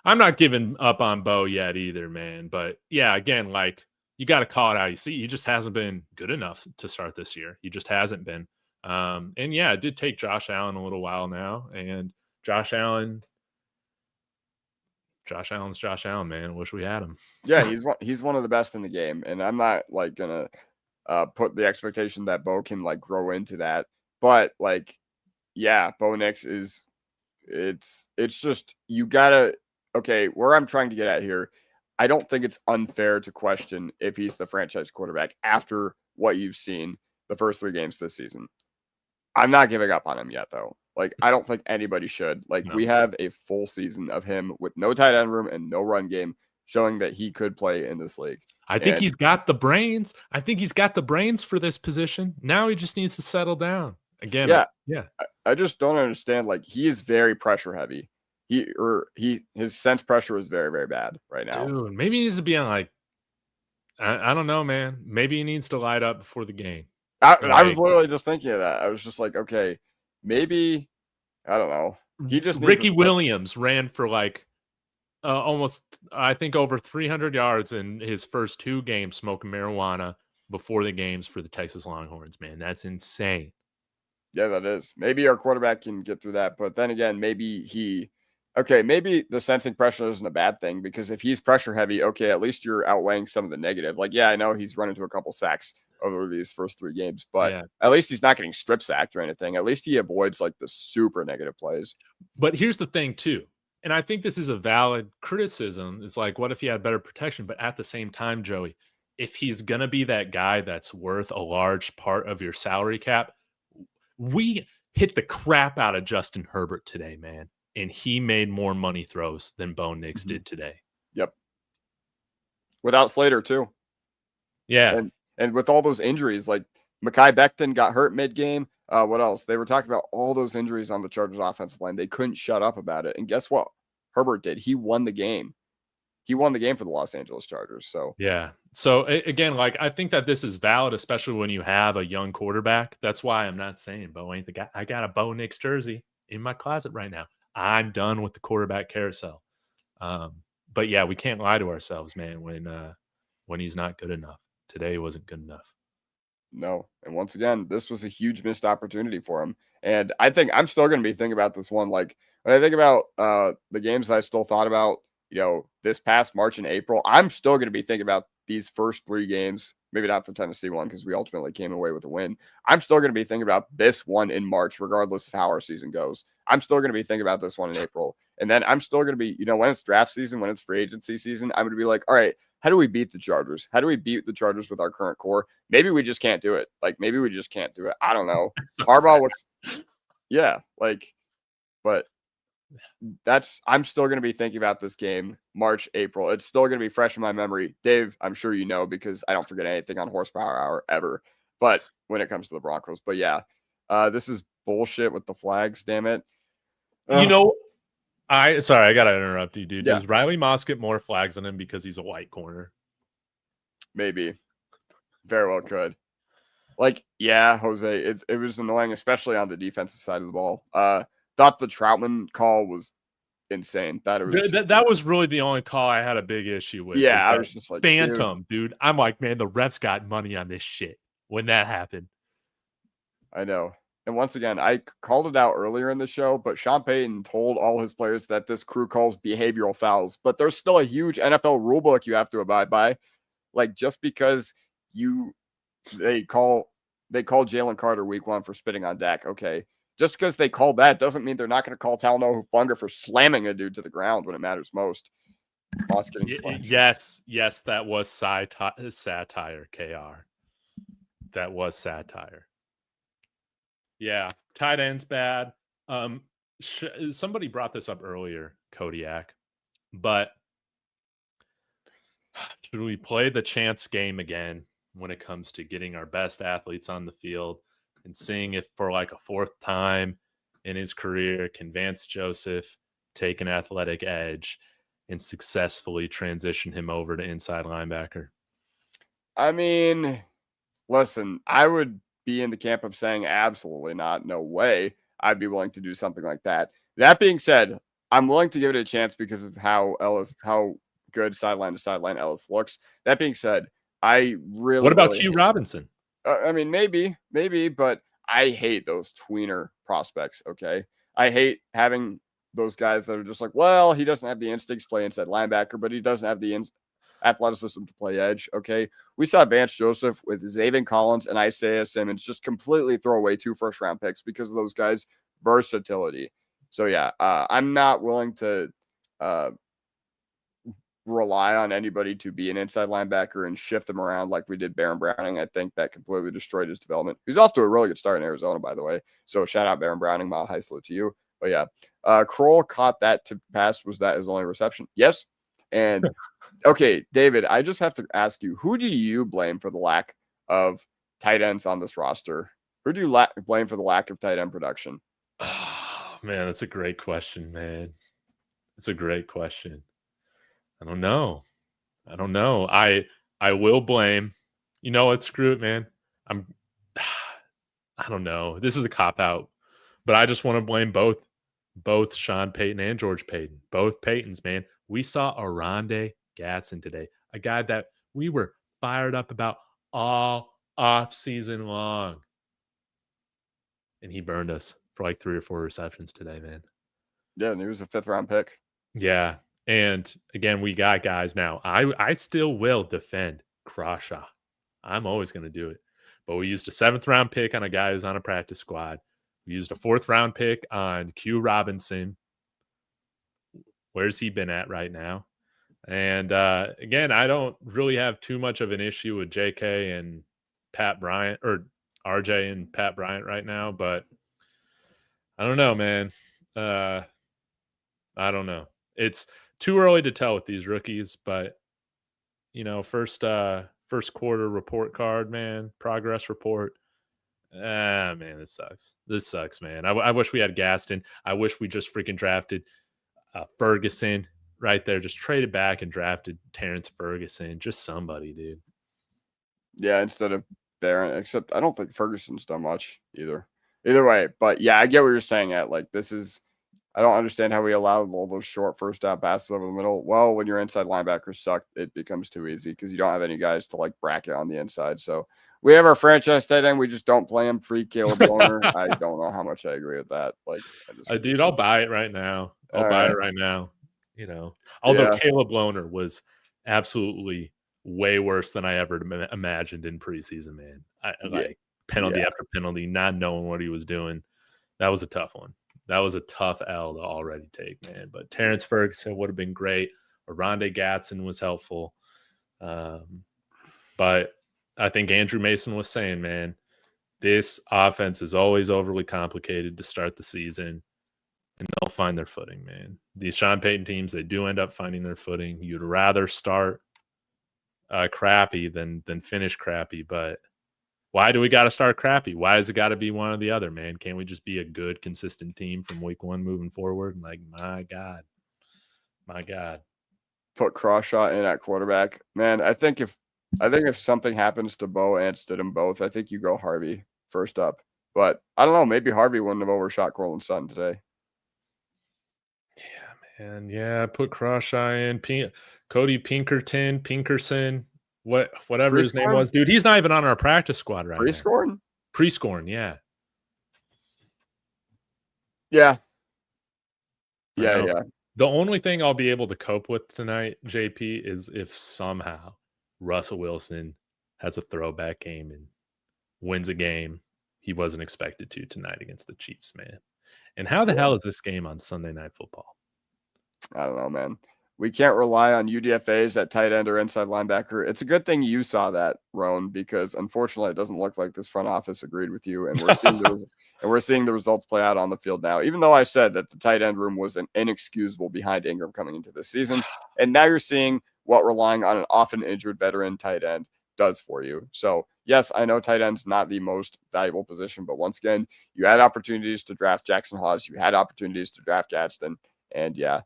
I'm not giving up on Bo yet either, man. But yeah, again, like, you got to call it out. You see, he just hasn't been good enough to start this year. He just hasn't been. And yeah, it did take Josh Allen a little while now. And Josh Allen's Josh Allen, man. Wish we had him. Yeah, he's one of the best in the game. And I'm not like gonna put the expectation that Bo can like grow into that. But like, yeah, Bo Nix is it's just you gotta where I'm trying to get at here, I don't think it's unfair to question if he's the franchise quarterback after what you've seen the first 3 games this season. I'm not giving up on him yet, though. Like, I don't think anybody should. Like, No. we have a full season of him with no tight end room and no run game, showing that he could play in this league. I think he's got the brains. I think he's got the brains for this position. Now he just needs to settle down. Again, yeah. I just don't understand. Like, he is very pressure heavy. His sense pressure is very, very bad right now. Dude, maybe he needs to be on like I don't know, man. Maybe he needs to light up before the game. I was literally just thinking of that. I was just like, okay, maybe I don't know. He just Ricky Williams ran for like almost, I think, over 300 yards in his first 2 games smoking marijuana before the games for the Texas Longhorns. Man, that's insane. Yeah, that is. Maybe our quarterback can get through that, but then again, maybe maybe the sensing pressure isn't a bad thing because if he's pressure heavy, okay, at least you're outweighing some of the negative. Like, yeah, I know he's run into a couple sacks over these first 3 games, but at least he's not getting strip sacked or anything. At least he avoids like the super negative plays. But here's the thing too, and I think this is a valid criticism. It's like, what if he had better protection? But at the same time, Joey, if he's going to be that guy that's worth a large part of your salary cap, we hit the crap out of Justin Herbert today, man. And he made more money throws than Bo Nix did today. Yep. Without Slater, too. Yeah. And with all those injuries, like Mekhi Becton got hurt mid-game. What else? They were talking about all those injuries on the Chargers offensive line. They couldn't shut up about it. And guess what? Herbert did. He won the game. He won the game for the Los Angeles Chargers. So yeah. So again, like I think that this is valid, especially when you have a young quarterback. That's why I'm not saying Bo ain't the guy. I got a Bo Nix jersey in my closet right now. I'm done with the quarterback carousel. But yeah, we can't lie to ourselves, man, when he's not good enough. Today wasn't good enough. No. And once again, this was a huge missed opportunity for him. And I think I'm still going to be thinking about this one. Like when I think about the games I still thought about, this past March and April, I'm still going to be thinking about these first 3 games, maybe not the Tennessee one because we ultimately came away with a win. I'm still going to be thinking about this one in March, regardless of how our season goes. I'm still going to be thinking about this one in April. And then I'm still going to be, when it's draft season, when it's free agency season, I'm going to be like, all right, how do we beat the Chargers? How do we beat the Chargers with our current core? Maybe we just can't do it. Like, maybe we just can't do it. I don't know. So Harbaugh looks, but I'm still going to be thinking about this game, March, April. It's still going to be fresh in my memory. Dave, I'm sure you know because I don't forget anything on Horsepower Hour ever. But when it comes to the Broncos, but yeah, this is bullshit with the flags. Damn it. I got to interrupt you, dude. Yeah. Does Riley Moss get more flags on him because he's a white corner? Maybe. Very well could. Like, yeah, Jose, it was annoying, especially on the defensive side of the ball. Thought the Troutman call was insane. That was really the only call I had a big issue with. Yeah, I was just like, phantom, dude. I'm like, man, the refs got money on this shit when that happened. I know. And once again, I called it out earlier in the show, but Sean Payton told all his players that this crew calls behavioral fouls. But there's still a huge NFL rule book you have to abide by. Like, just because they call Jalen Carter week 1 for spitting on Dak, okay. Just because they call that doesn't mean they're not going to call Talanoa Hufanga for slamming a dude to the ground when it matters most. Yes, that was satire, KR. That was satire. Yeah, tight end's bad. Somebody brought this up earlier, Kodiak, but should we play the chance game again when it comes to getting our best athletes on the field and seeing if for like a 4th time in his career can Vance Joseph take an athletic edge and successfully transition him over to inside linebacker? I mean, listen, I would be in the camp of saying absolutely not. No way I'd be willing to do something like that. That being said, I'm willing to give it a chance because of how good sideline to sideline Ellis looks. That being said, what about Q Robinson? I mean, maybe, but I hate those tweener prospects. Okay. I hate having those guys that are just like, well, he doesn't have the instincts to play inside linebacker, but he doesn't have the athleticism to play edge. Okay. We saw Vance Joseph with Zaven Collins and Isaiah Simmons just completely throw away 2 first-round picks because of those guys versatility. So yeah, I'm not willing to rely on anybody to be an inside linebacker and shift them around like we did Baron Browning. I think that completely destroyed his development. He's off to a really good start in Arizona, by the way. So shout out Baron Browning, mile high salute to you. But yeah, Kroll caught that to pass. Was that his only reception? Yes. And okay, David, I just have to ask you, who do you blame for the lack of tight ends on this roster? Who do you blame for the lack of tight end production? Oh, man, that's a great question, man. It's a great question. I don't know. I will blame. You know what? Screw it, man. I don't know. This is a cop out, but I just want to blame both Sean Payton and George Payton. Both Paytons, man. We saw Arande Gatson today, a guy that we were fired up about all off season long, and he burned us for like 3 or 4 receptions today, man. Yeah, and he was a 5th round pick. Yeah. And again, we got guys now. I still will defend Crawshaw. I'm always going to do it. But we used a 7th round pick on a guy who's on a practice squad. We used a 4th round pick on Q Robinson. Where's he been at right now? And again, I don't really have too much of an issue with JK and Pat Bryant, or RJ and Pat Bryant right now, but I don't know, man. I don't know. It's too early to tell with these rookies, but first quarter report card, man, progress report. Man, this sucks. This sucks, man. I wish we had Gaston. I wish we just freaking drafted Ferguson right there. Just traded back and drafted Terrence Ferguson. Just somebody, dude. Yeah, instead of Barron, except I don't think Ferguson's done much either. Either way, but yeah, I get what you're saying at. Like, this is, I don't understand how we allow all those short first down passes over the middle. Well, when your inside linebackers suck, it becomes too easy because you don't have any guys to like bracket on the inside. So we have our franchise tight end. We just don't play him. Free Caleb Warner. I don't know how much I agree with that. Like, dude, I'll buy it right now. I'll buy it right now. Although Caleb Loner was absolutely way worse than I ever imagined in preseason, man. Penalty after penalty, not knowing what he was doing. That was a tough one. That was a tough L to already take, man. But Terrence Ferguson would have been great. Arande Gatson was helpful. But I think Andrew Mason was saying, man, this offense is always overly complicated to start the season, and they'll find their footing, man. These Sean Payton teams, they do end up finding their footing. You'd rather start crappy than finish crappy, but why do we got to start crappy? Why has it got to be one or the other, man? Can't we just be a good, consistent team from week 1 moving forward? Like, my God. Put Crawshaw in at quarterback, man. I think if something happens to Bo and Stidham both, I think you go Harvey first up. But I don't know. Maybe Harvey wouldn't have overshot Cortland Sutton today. Yeah, man. Yeah, put Crawshaw in. Cody Pinkerson. Whatever his name was, dude. He's not even on our practice squad right now. Prescorn, yeah. Yeah. The only thing I'll be able to cope with tonight, JP, is if somehow Russell Wilson has a throwback game and wins a game he wasn't expected to tonight against the Chiefs, man. And how the hell is this game on Sunday Night Football? I don't know, man. We can't rely on UDFAs at tight end or inside linebacker. It's a good thing you saw that, Roan, because unfortunately it doesn't look like this front office agreed with you, and we're seeing the results play out on the field now. Even though I said that the tight end room was inexcusable behind Ingram coming into this season, and now you're seeing what relying on an often injured veteran tight end does for you. So yes, I know tight end's not the most valuable position, but once again, you had opportunities to draft Jackson Hawes, you had opportunities to draft Gadsden, and yeah.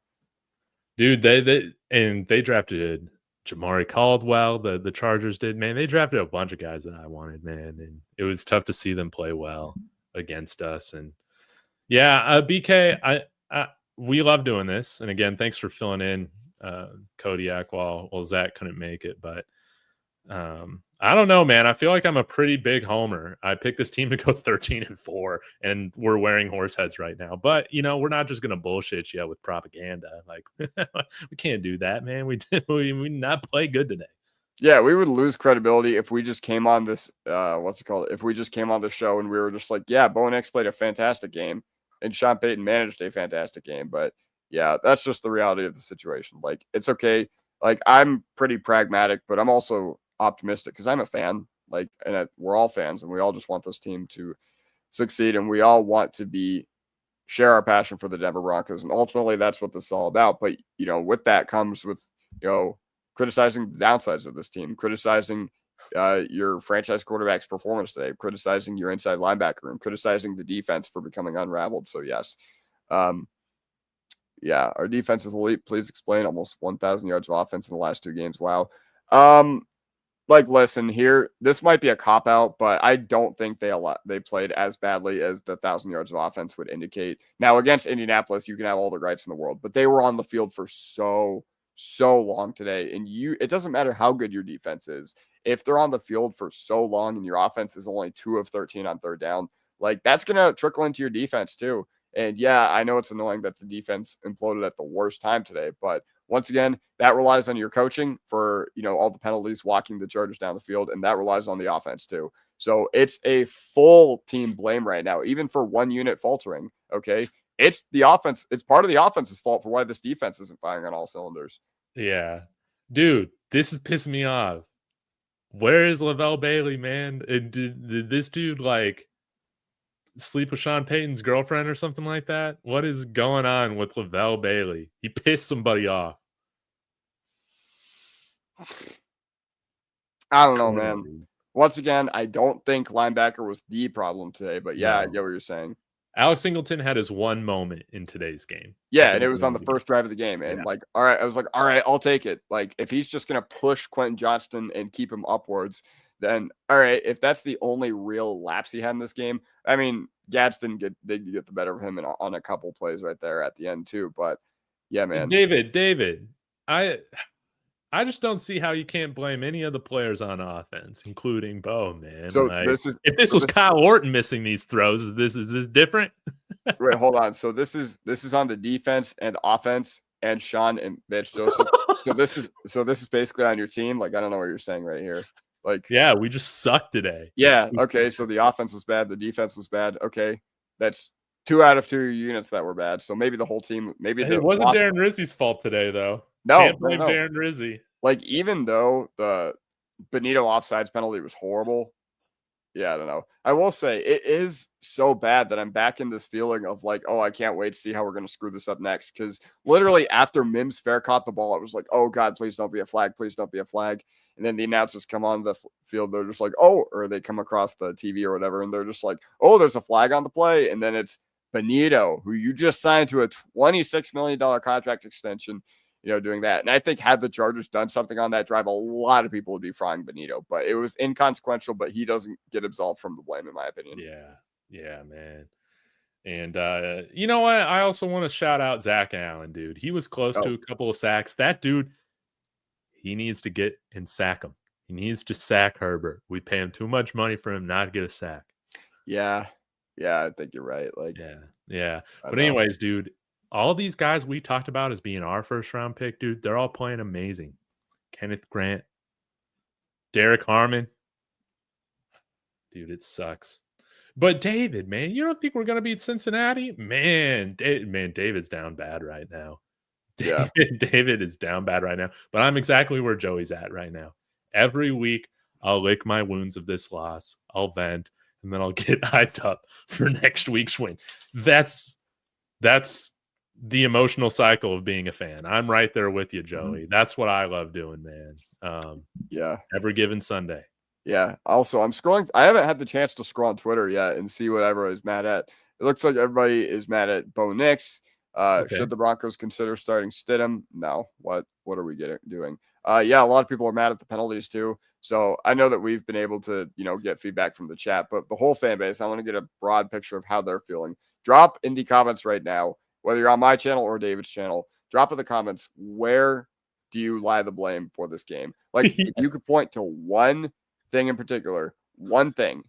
Dude, they drafted Jamari Caldwell. The Chargers did, man. They drafted a bunch of guys that I wanted, man, and it was tough to see them play well against us. And yeah, BK, we love doing this. And again, thanks for filling in Kodiak while Zach couldn't make it. But I don't know, man. I feel like I'm a pretty big homer. I picked this team to go 13-4, and we're wearing horse heads right now. But we're not just gonna bullshit you with propaganda. Like we can't do that, man. We not play good today. Yeah, we would lose credibility if we just came on this. If we just came on the show and we were just like, yeah, Bo Nix played a fantastic game. and Sean Payton managed a fantastic game. But yeah, that's just the reality of the situation. Like, it's okay. Like, I'm pretty pragmatic, but I'm also optimistic because I'm a fan. Like, and we're all fans, and we all just want this team to succeed, and we all want to share our passion for the Denver Broncos, and ultimately that's what this is all about. But with that comes with criticizing the downsides of this team, criticizing your franchise quarterback's performance today, criticizing your inside linebacker room, criticizing the defense for becoming unraveled. So yes, yeah, our defense is elite. Please explain. Almost 1,000 yards of offense in the last 2 games. Wow. Listen here, this might be a cop out, but I don't think they played as badly as the 1,000 yards of offense would indicate. Now, against Indianapolis, you can have all the gripes in the world, but they were on the field for so long today, and it doesn't matter how good your defense is. If they're on the field for so long and your offense is only 2 of 13 on third down, like, that's going to trickle into your defense too. And yeah, I know it's annoying that the defense imploded at the worst time today, but once again, that relies on your coaching for, all the penalties, walking the Chargers down the field, and that relies on the offense too. So it's a full team blame right now, even for one unit faltering. Okay. It's the offense. It's part of the offense's fault for why this defense isn't firing on all cylinders. Yeah. Dude, this is pissing me off. Where is Lavelle Bailey, man? Did this dude, like, sleep with Sean Payton's girlfriend or something like that? What is going on with Lavelle Bailey? He pissed somebody off. I don't know, man. Once again, I don't think linebacker was the problem today, but yeah, I get what you're saying. Alex Singleton had his one moment in today's game. Yeah, and it was on the first drive of the game. And all right, I was like, all right, I'll take it. Like, if he's just going to push Quentin Johnston and keep him upwards, then all right, if that's the only real lapse he had in this game, I mean, Gads did get the better of him on a couple plays right there at the end too. But yeah, man. David, I just don't see how you can't blame any of the players on offense, including Bo, man. So like, if this was Kyle Orton missing these throws, is this different? Wait, hold on. So this is on the defense and offense and Sean and Mitch Joseph. so this is basically on your team. Like, I don't know what you're saying right here. Like, yeah, we just sucked today. Yeah. Okay. So the offense was bad. The defense was bad. Okay. That's 2 out of 2 units that were bad. So maybe the whole team, it wasn't Darren Rizzi's fault today, though. No, can't blame Darren Rizzi. Like, even though the Benito offsides penalty was horrible, yeah, I don't know. I will say it is so bad that I'm back in this feeling of like, oh, I can't wait to see how we're going to screw this up next. Because literally after Mims fair caught the ball, it was like, oh God, please don't be a flag. Please don't be a flag. And then the announcers come on the field. They're just like, oh, or they come across the TV or whatever. And they're just like, oh, there's a flag on the play. And then it's Benito, who you just signed to a $26 million contract extension, doing that. And I think had the Chargers done something on that drive, a lot of people would be frying Benito, but it was inconsequential, but he doesn't get absolved from the blame, in my opinion. Yeah, man. And you know what? I also want to shout out Zach Allen, dude. He was close to a couple of sacks. That dude, he needs to get and sack him. He needs to sack Herbert. We pay him too much money for him not to get a sack. Yeah, I think you're right. Like, yeah. But anyways, dude, all these guys we talked about as being our first round pick, dude, they're all playing amazing. Kenneth Grant, Derek Harmon. Dude, it sucks. But David, man, you don't think we're going to beat Cincinnati? Man, David's down bad right now. David is down bad right now. But I'm exactly where Joey's at right now. Every week, I'll lick my wounds of this loss. I'll vent, and then I'll get hyped up for next week's win. That's the emotional cycle of being a fan. I'm right there with you, Joey. Mm-hmm. That's what I love doing, man. Every given Sunday. Yeah. Also, I'm scrolling. I haven't had the chance to scroll on Twitter yet and see what everybody's mad at. It looks like everybody is mad at Bo Nix. Should the Broncos consider starting Stidham? No. What are we doing? Yeah, a lot of people are mad at the penalties too. So I know that we've been able to, get feedback from the chat, but the whole fan base, I want to get a broad picture of how they're feeling. Drop in the comments right now, whether you're on my channel or David's channel, drop in the comments, where do you lie the blame for this game? Like, if you could point to one thing in particular, one thing,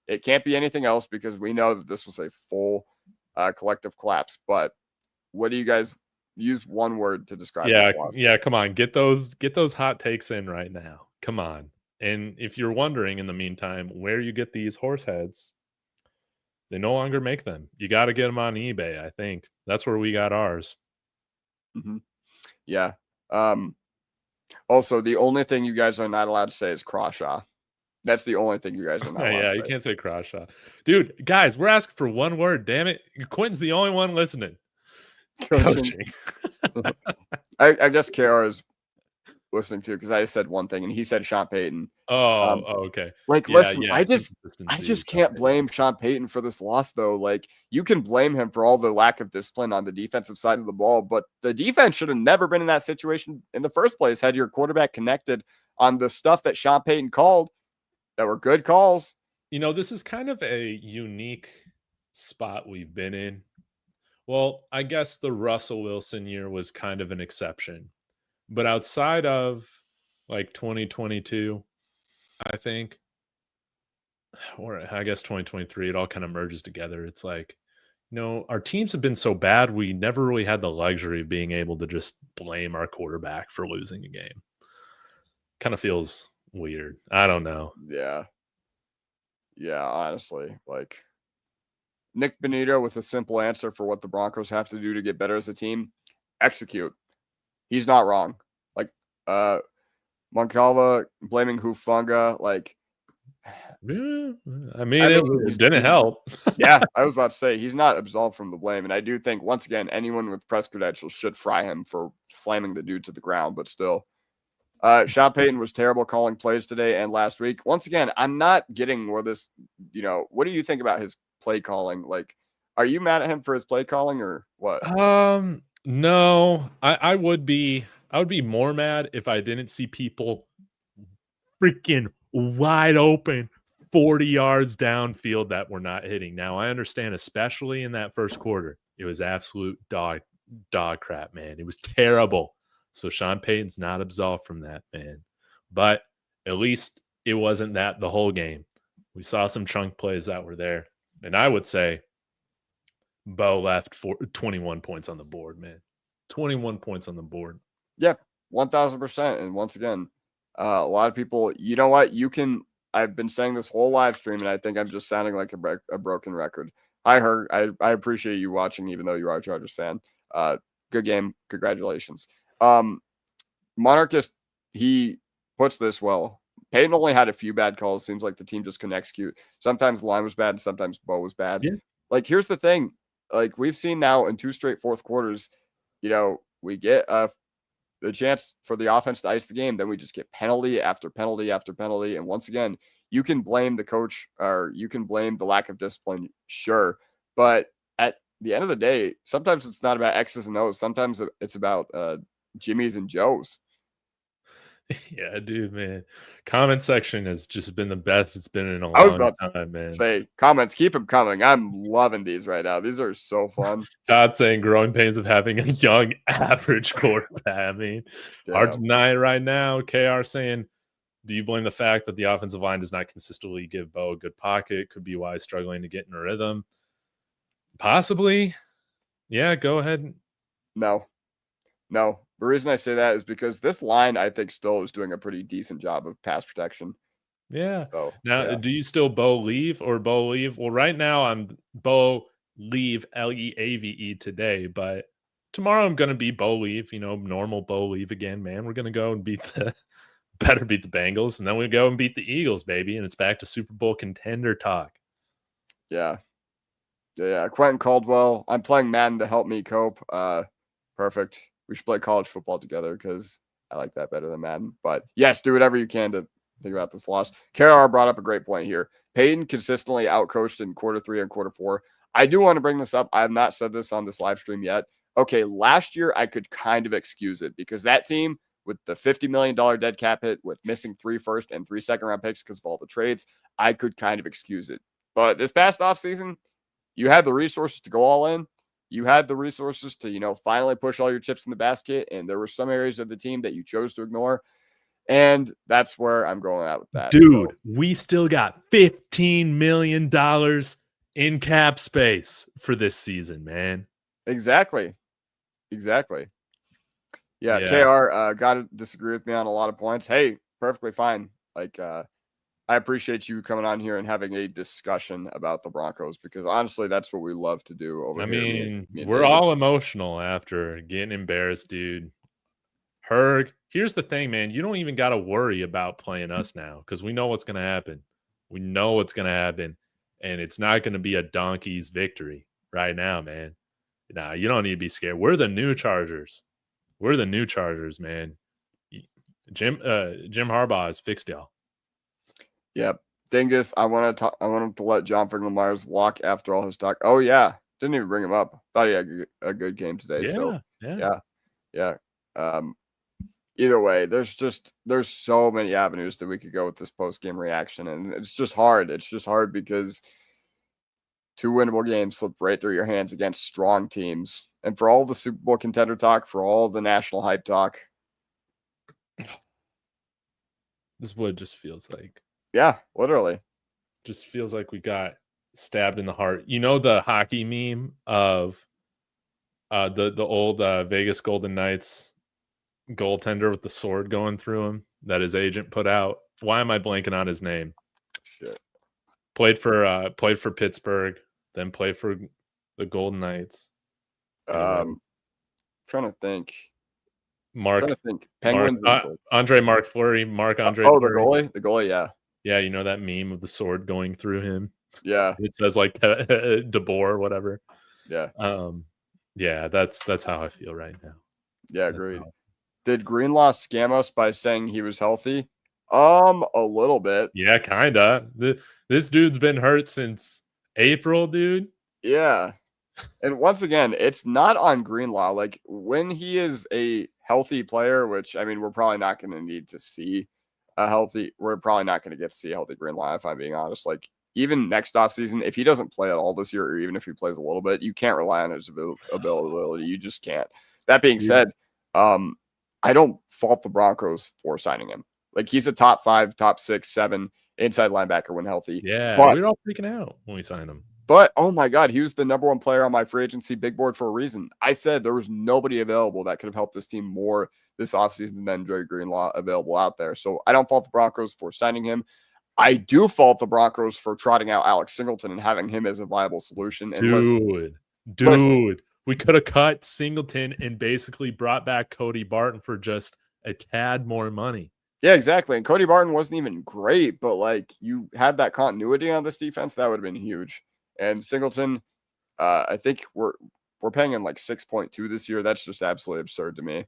it can't be anything else because we know that this was a full collective collapse, but what do you guys use one word to describe? Yeah. Come on. Get those hot takes in right now. Come on. And if you're wondering in the meantime, where you get these horse heads, They no longer make them. You got to get them on eBay, I think. That's where we got ours. Mm-hmm. Yeah. Also, the only thing you guys are not allowed to say is Crawshaw. That's the only thing you guys are not allowed Yeah, to you say. can't say Crawshaw. Dude, guys, we're asking for one word. Damn it. Quentin's the only one listening. Coaching. I guess KR is listening to because I said one thing and he said Sean Payton. Okay. Listen, Yeah. I just can't blame Sean Payton for this loss, though. Like, you can blame him for all the lack of discipline on the defensive side of the ball, but the defense should have never been in that situation in the first place had your quarterback connected on the stuff that Sean Payton called that were good calls. This is kind of a unique spot we've been in. Well, I guess the Russell Wilson year was kind of an exception. But outside of like 2022, I think, or I guess 2023, it all kind of merges together. It's like, our teams have been so bad, we never really had the luxury of being able to just blame our quarterback for losing a game. Kind of feels weird. I don't know. Yeah. Yeah, honestly. Like, Nick Bonito with a simple answer for what the Broncos have to do to get better as a team: execute. He's not wrong. Like, Moncalva blaming Hufanga, like, Yeah, I mean, it didn't help. Yeah, I was about to say he's not absolved from the blame, and I do think once again anyone with press credentials should fry him for slamming the dude to the ground. But still, Sean Payton was terrible calling plays today and last week. Once again, I'm not getting where this. What do you think about his play calling? Like, are you mad at him for his play calling or what? No, I would be more mad if I didn't see people freaking wide open 40 yards downfield that were not hitting. Now, I understand, especially in that first quarter, it was absolute dog crap, man. It was terrible. So Sean Payton's not absolved from that, man. But at least it wasn't that the whole game. We saw some chunk plays that were there. And I would say Bo left for 21 points on the board, man. 21 points on the board. Yeah, 1,000%. And once again, a lot of people, you know what? I've been saying this whole live stream, and I think I'm just sounding like a broken record. I appreciate you watching, even though you are a Chargers fan. Good game. Congratulations. Monarchist, he puts this well. Payton only had a few bad calls. Seems like the team just couldn't execute. Sometimes the line was bad, and sometimes Bo was bad. Yeah. Like, here's the thing. Like, we've seen now in 2 straight fourth quarters, we get the chance for the offense to ice the game. Then we just get penalty after penalty after penalty. And once again, you can blame the coach or you can blame the lack of discipline, sure. But at the end of the day, sometimes it's not about X's and O's. Sometimes it's about Jimmy's and Joe's. Yeah, dude, man. Comment section has just been the best it's been in a long time, man. Say, comments, keep them coming. I'm loving these right now. These are so fun. Todd saying growing pains of having a young average quarterback. I mean, hard to deny it right now. KR saying, do you blame the fact that the offensive line does not consistently give Bo a good pocket? Could be why he's struggling to get in a rhythm. Possibly. Yeah, go ahead. No. The reason I say that is because this line, I think, still is doing a pretty decent job of pass protection. Yeah. So, now, do you still Bo leave or Bo leave? Well, right now I'm Bo leave, Leave today, but tomorrow I'm going to be Bo leave, normal Bo leave again, man. We're going to go and better beat the Bengals, and then we go and beat the Eagles, baby, and it's back to Super Bowl contender talk. Yeah. Quentin Caldwell, I'm playing Madden to help me cope. Perfect. We should play college football together because I like that better than Madden. But yes, do whatever you can to think about this loss. KR brought up a great point here. Payton consistently outcoached in quarter 3 and quarter 4. I do want to bring this up. I have not said this on this live stream yet. Okay, last year I could kind of excuse it because that team with the $50 million dead cap hit with missing 3 first and 3 second round picks because of all the trades, I could kind of excuse it. But this past offseason, you had the resources to go all in. You had the resources to, finally push all your chips in the basket. And there were some areas of the team that you chose to ignore. And that's where I'm going at with that. Dude, we still got $15 million in cap space for this season, man. Exactly. Yeah. KR got to disagree with me on a lot of points. Hey, perfectly fine. Like, I appreciate you coming on here and having a discussion about the Broncos because honestly, that's what we love to do over I here. mean, Me and we're David. all emotional after getting embarrassed, dude. Herg, here's the thing, man. You don't even got to worry about playing us now because we know what's going to happen. We know what's going to happen, and it's not going to be a donkey's victory right now, man. Nah, you don't need to be scared. We're the new Chargers. We're the new Chargers, man. Jim Harbaugh has fixed y'all. Yep. Dingus, I want to let John Franklin Myers walk after all his talk. Oh yeah, didn't even bring him up. Thought he had a good game today. Yeah. Either way, there's so many avenues that we could go with this post game reaction, and it's just hard. It's just hard because 2 winnable games slip right through your hands against strong teams, and for all the Super Bowl contender talk, for all the national hype talk, this is what it just feels like. Yeah, literally. Just feels like we got stabbed in the heart. You know the hockey meme of the old Vegas Golden Knights goaltender with the sword going through him that his agent put out. Why am I blanking on his name? Shit. Played for Pittsburgh, then played for the Golden Knights. Trying to think. Penguins. Mark Fleury. Fleury. The goalie. Yeah. Yeah, you know that meme of the sword going through him. Yeah. It says like De Boer or whatever. Yeah. Yeah, that's how I feel right now. Yeah, agreed. Did Greenlaw scam us by saying he was healthy? A little bit. Yeah, kinda. This dude's been hurt since April, dude. Yeah. And once again, it's not on Greenlaw. Like when he is a healthy player, which I mean, we're probably not going to need to see we're probably not going to get to see a healthy Greenlaw, if I'm being honest. Like even next offseason, if he doesn't play at all this year, or even if he plays a little bit, you can't rely on his ability. You just can't. That being said, I don't fault the Broncos for signing him. Like he's a top 5, top 6, 7 inside linebacker when healthy. Yeah, we were all freaking out when we signed him. But, oh my God, he was the number 1 player on my free agency big board for a reason. I said there was nobody available that could have helped this team more this offseason than Dre Greenlaw available out there. So I don't fault the Broncos for signing him. I do fault the Broncos for trotting out Alex Singleton and having him as a viable solution. And Dude, we could have cut Singleton and basically brought back Cody Barton for just a tad more money. Yeah, exactly. And Cody Barton wasn't even great, but like you had that continuity on this defense, that would have been huge. And Singleton, I think we're paying him like 6.2 this year. That's just absolutely absurd to me.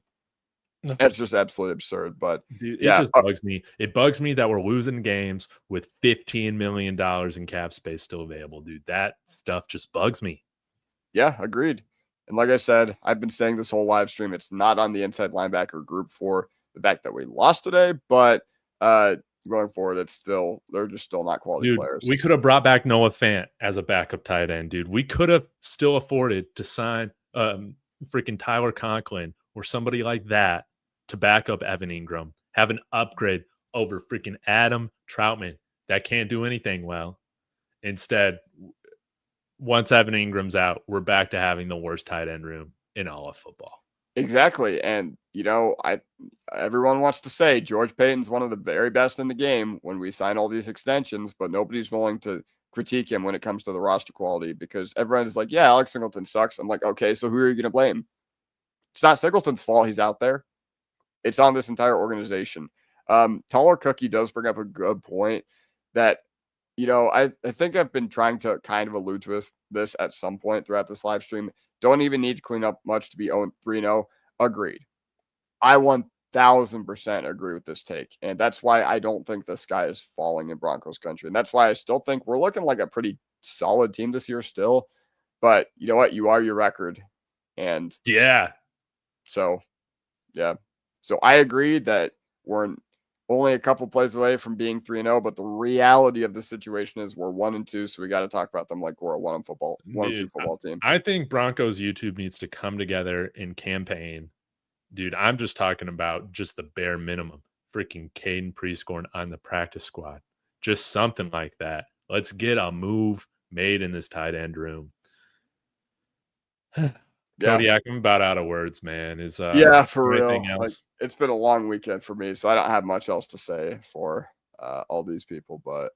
No. That's just absolutely absurd. But dude, it just bugs me. It bugs me that we're losing games with $15 million in cap space still available, dude. That stuff just bugs me. Yeah, agreed. And like I said, I've been saying this whole live stream, it's not on the inside linebacker group for the fact that we lost today, but going forward, they're just still not quality players. We could have brought back Noah Fant as a backup tight end, dude. We could have still afforded to sign freaking Tyler Conklin or somebody like that to back up Evan Ingram, have an upgrade over freaking Adam Troutman that can't do anything well. Instead, once Evan Ingram's out, we're back to having the worst tight end room in all of football. Exactly. And, you know, everyone wants to say George Payton's one of the very best in the game when we sign all these extensions, but nobody's willing to critique him when it comes to the roster quality because everyone is like, yeah, Alex Singleton sucks. I'm like, okay, so who are you going to blame? It's not Singleton's fault he's out there. It's on this entire organization. Taller Cookie does bring up a good point that, you know, I think I've been trying to kind of allude to this at some point throughout this live stream. Don't even need to clean up much to be 3-0. Agreed. I 1000% agree with this take. And that's why I don't think the sky is falling in Broncos country. And that's why I still think we're looking like a pretty solid team this year still. But you know what? You are your record. And yeah. So, yeah. So I agree that we're only a couple plays away from being 3-0, but the reality of the situation is we're 1-2, so we got to talk about them like we're a 1-2 football team. I think Broncos YouTube needs to come together and campaign. Dude, I'm just talking about just the bare minimum. Freaking Caden Prescorn on the practice squad. Just something like that. Let's get a move made in this tight end room. Kodiak, I'm about out of words, man. Yeah, for real. Like, it's been a long weekend for me, so I don't have much else to say for all these people, but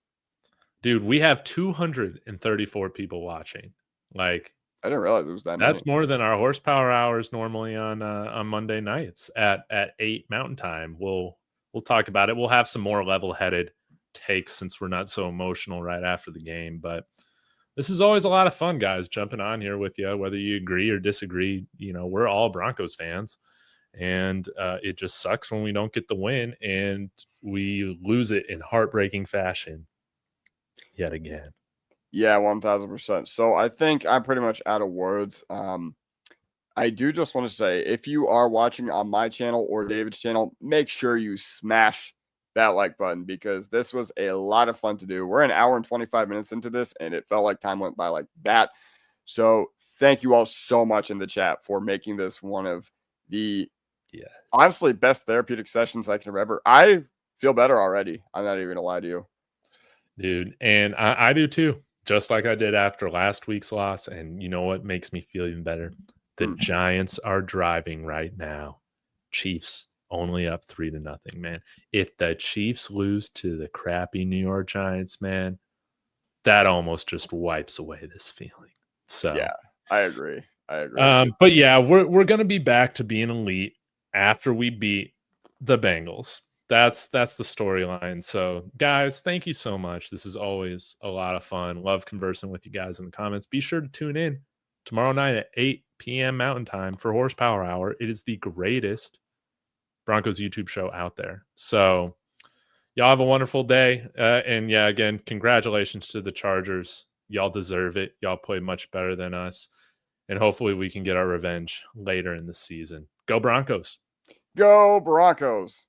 dude, we have 234 people watching. Like, I didn't realize it was that that's many. more than our horsepower hours normally on Monday nights at 8 Mountain Time. We'll talk about it. We'll have some more level-headed takes since we're not so emotional right after the game. But this is always a lot of fun, guys, jumping on here with you, whether you agree or disagree. You know, we're all Broncos fans, and it just sucks when we don't get the win and we lose it in heartbreaking fashion yet again. Yeah, 1000%. So I think I'm pretty much out of words. I do just want to say, if you are watching on my channel or David's channel, make sure you smash that like button because this was a lot of fun to do. We're an hour and 25 minutes into this, and it felt like time went by like that. So thank you all so much in the chat for making this one of the honestly best therapeutic sessions I can remember. I feel better already. I'm not even going to lie to you. Dude, and I do too, just like I did after last week's loss. And you know what makes me feel even better? The Giants are driving right now. Chiefs only up 3-0, man. If the Chiefs lose to the crappy New York Giants, man, that almost just wipes away this feeling. So yeah, I agree. But yeah, we're gonna be back to being elite after we beat the Bengals. That's the storyline. So guys, thank you so much. This is always a lot of fun. Love conversing with you guys in the comments. Be sure to tune in tomorrow night at 8 p.m. Mountain Time for Horsepower Hour. It is the greatest Broncos YouTube show out there. So y'all have a wonderful day. And yeah, again, congratulations to the Chargers. Y'all deserve it. Y'all play much better than us. And hopefully we can get our revenge later in the season. Go Broncos. Go Broncos.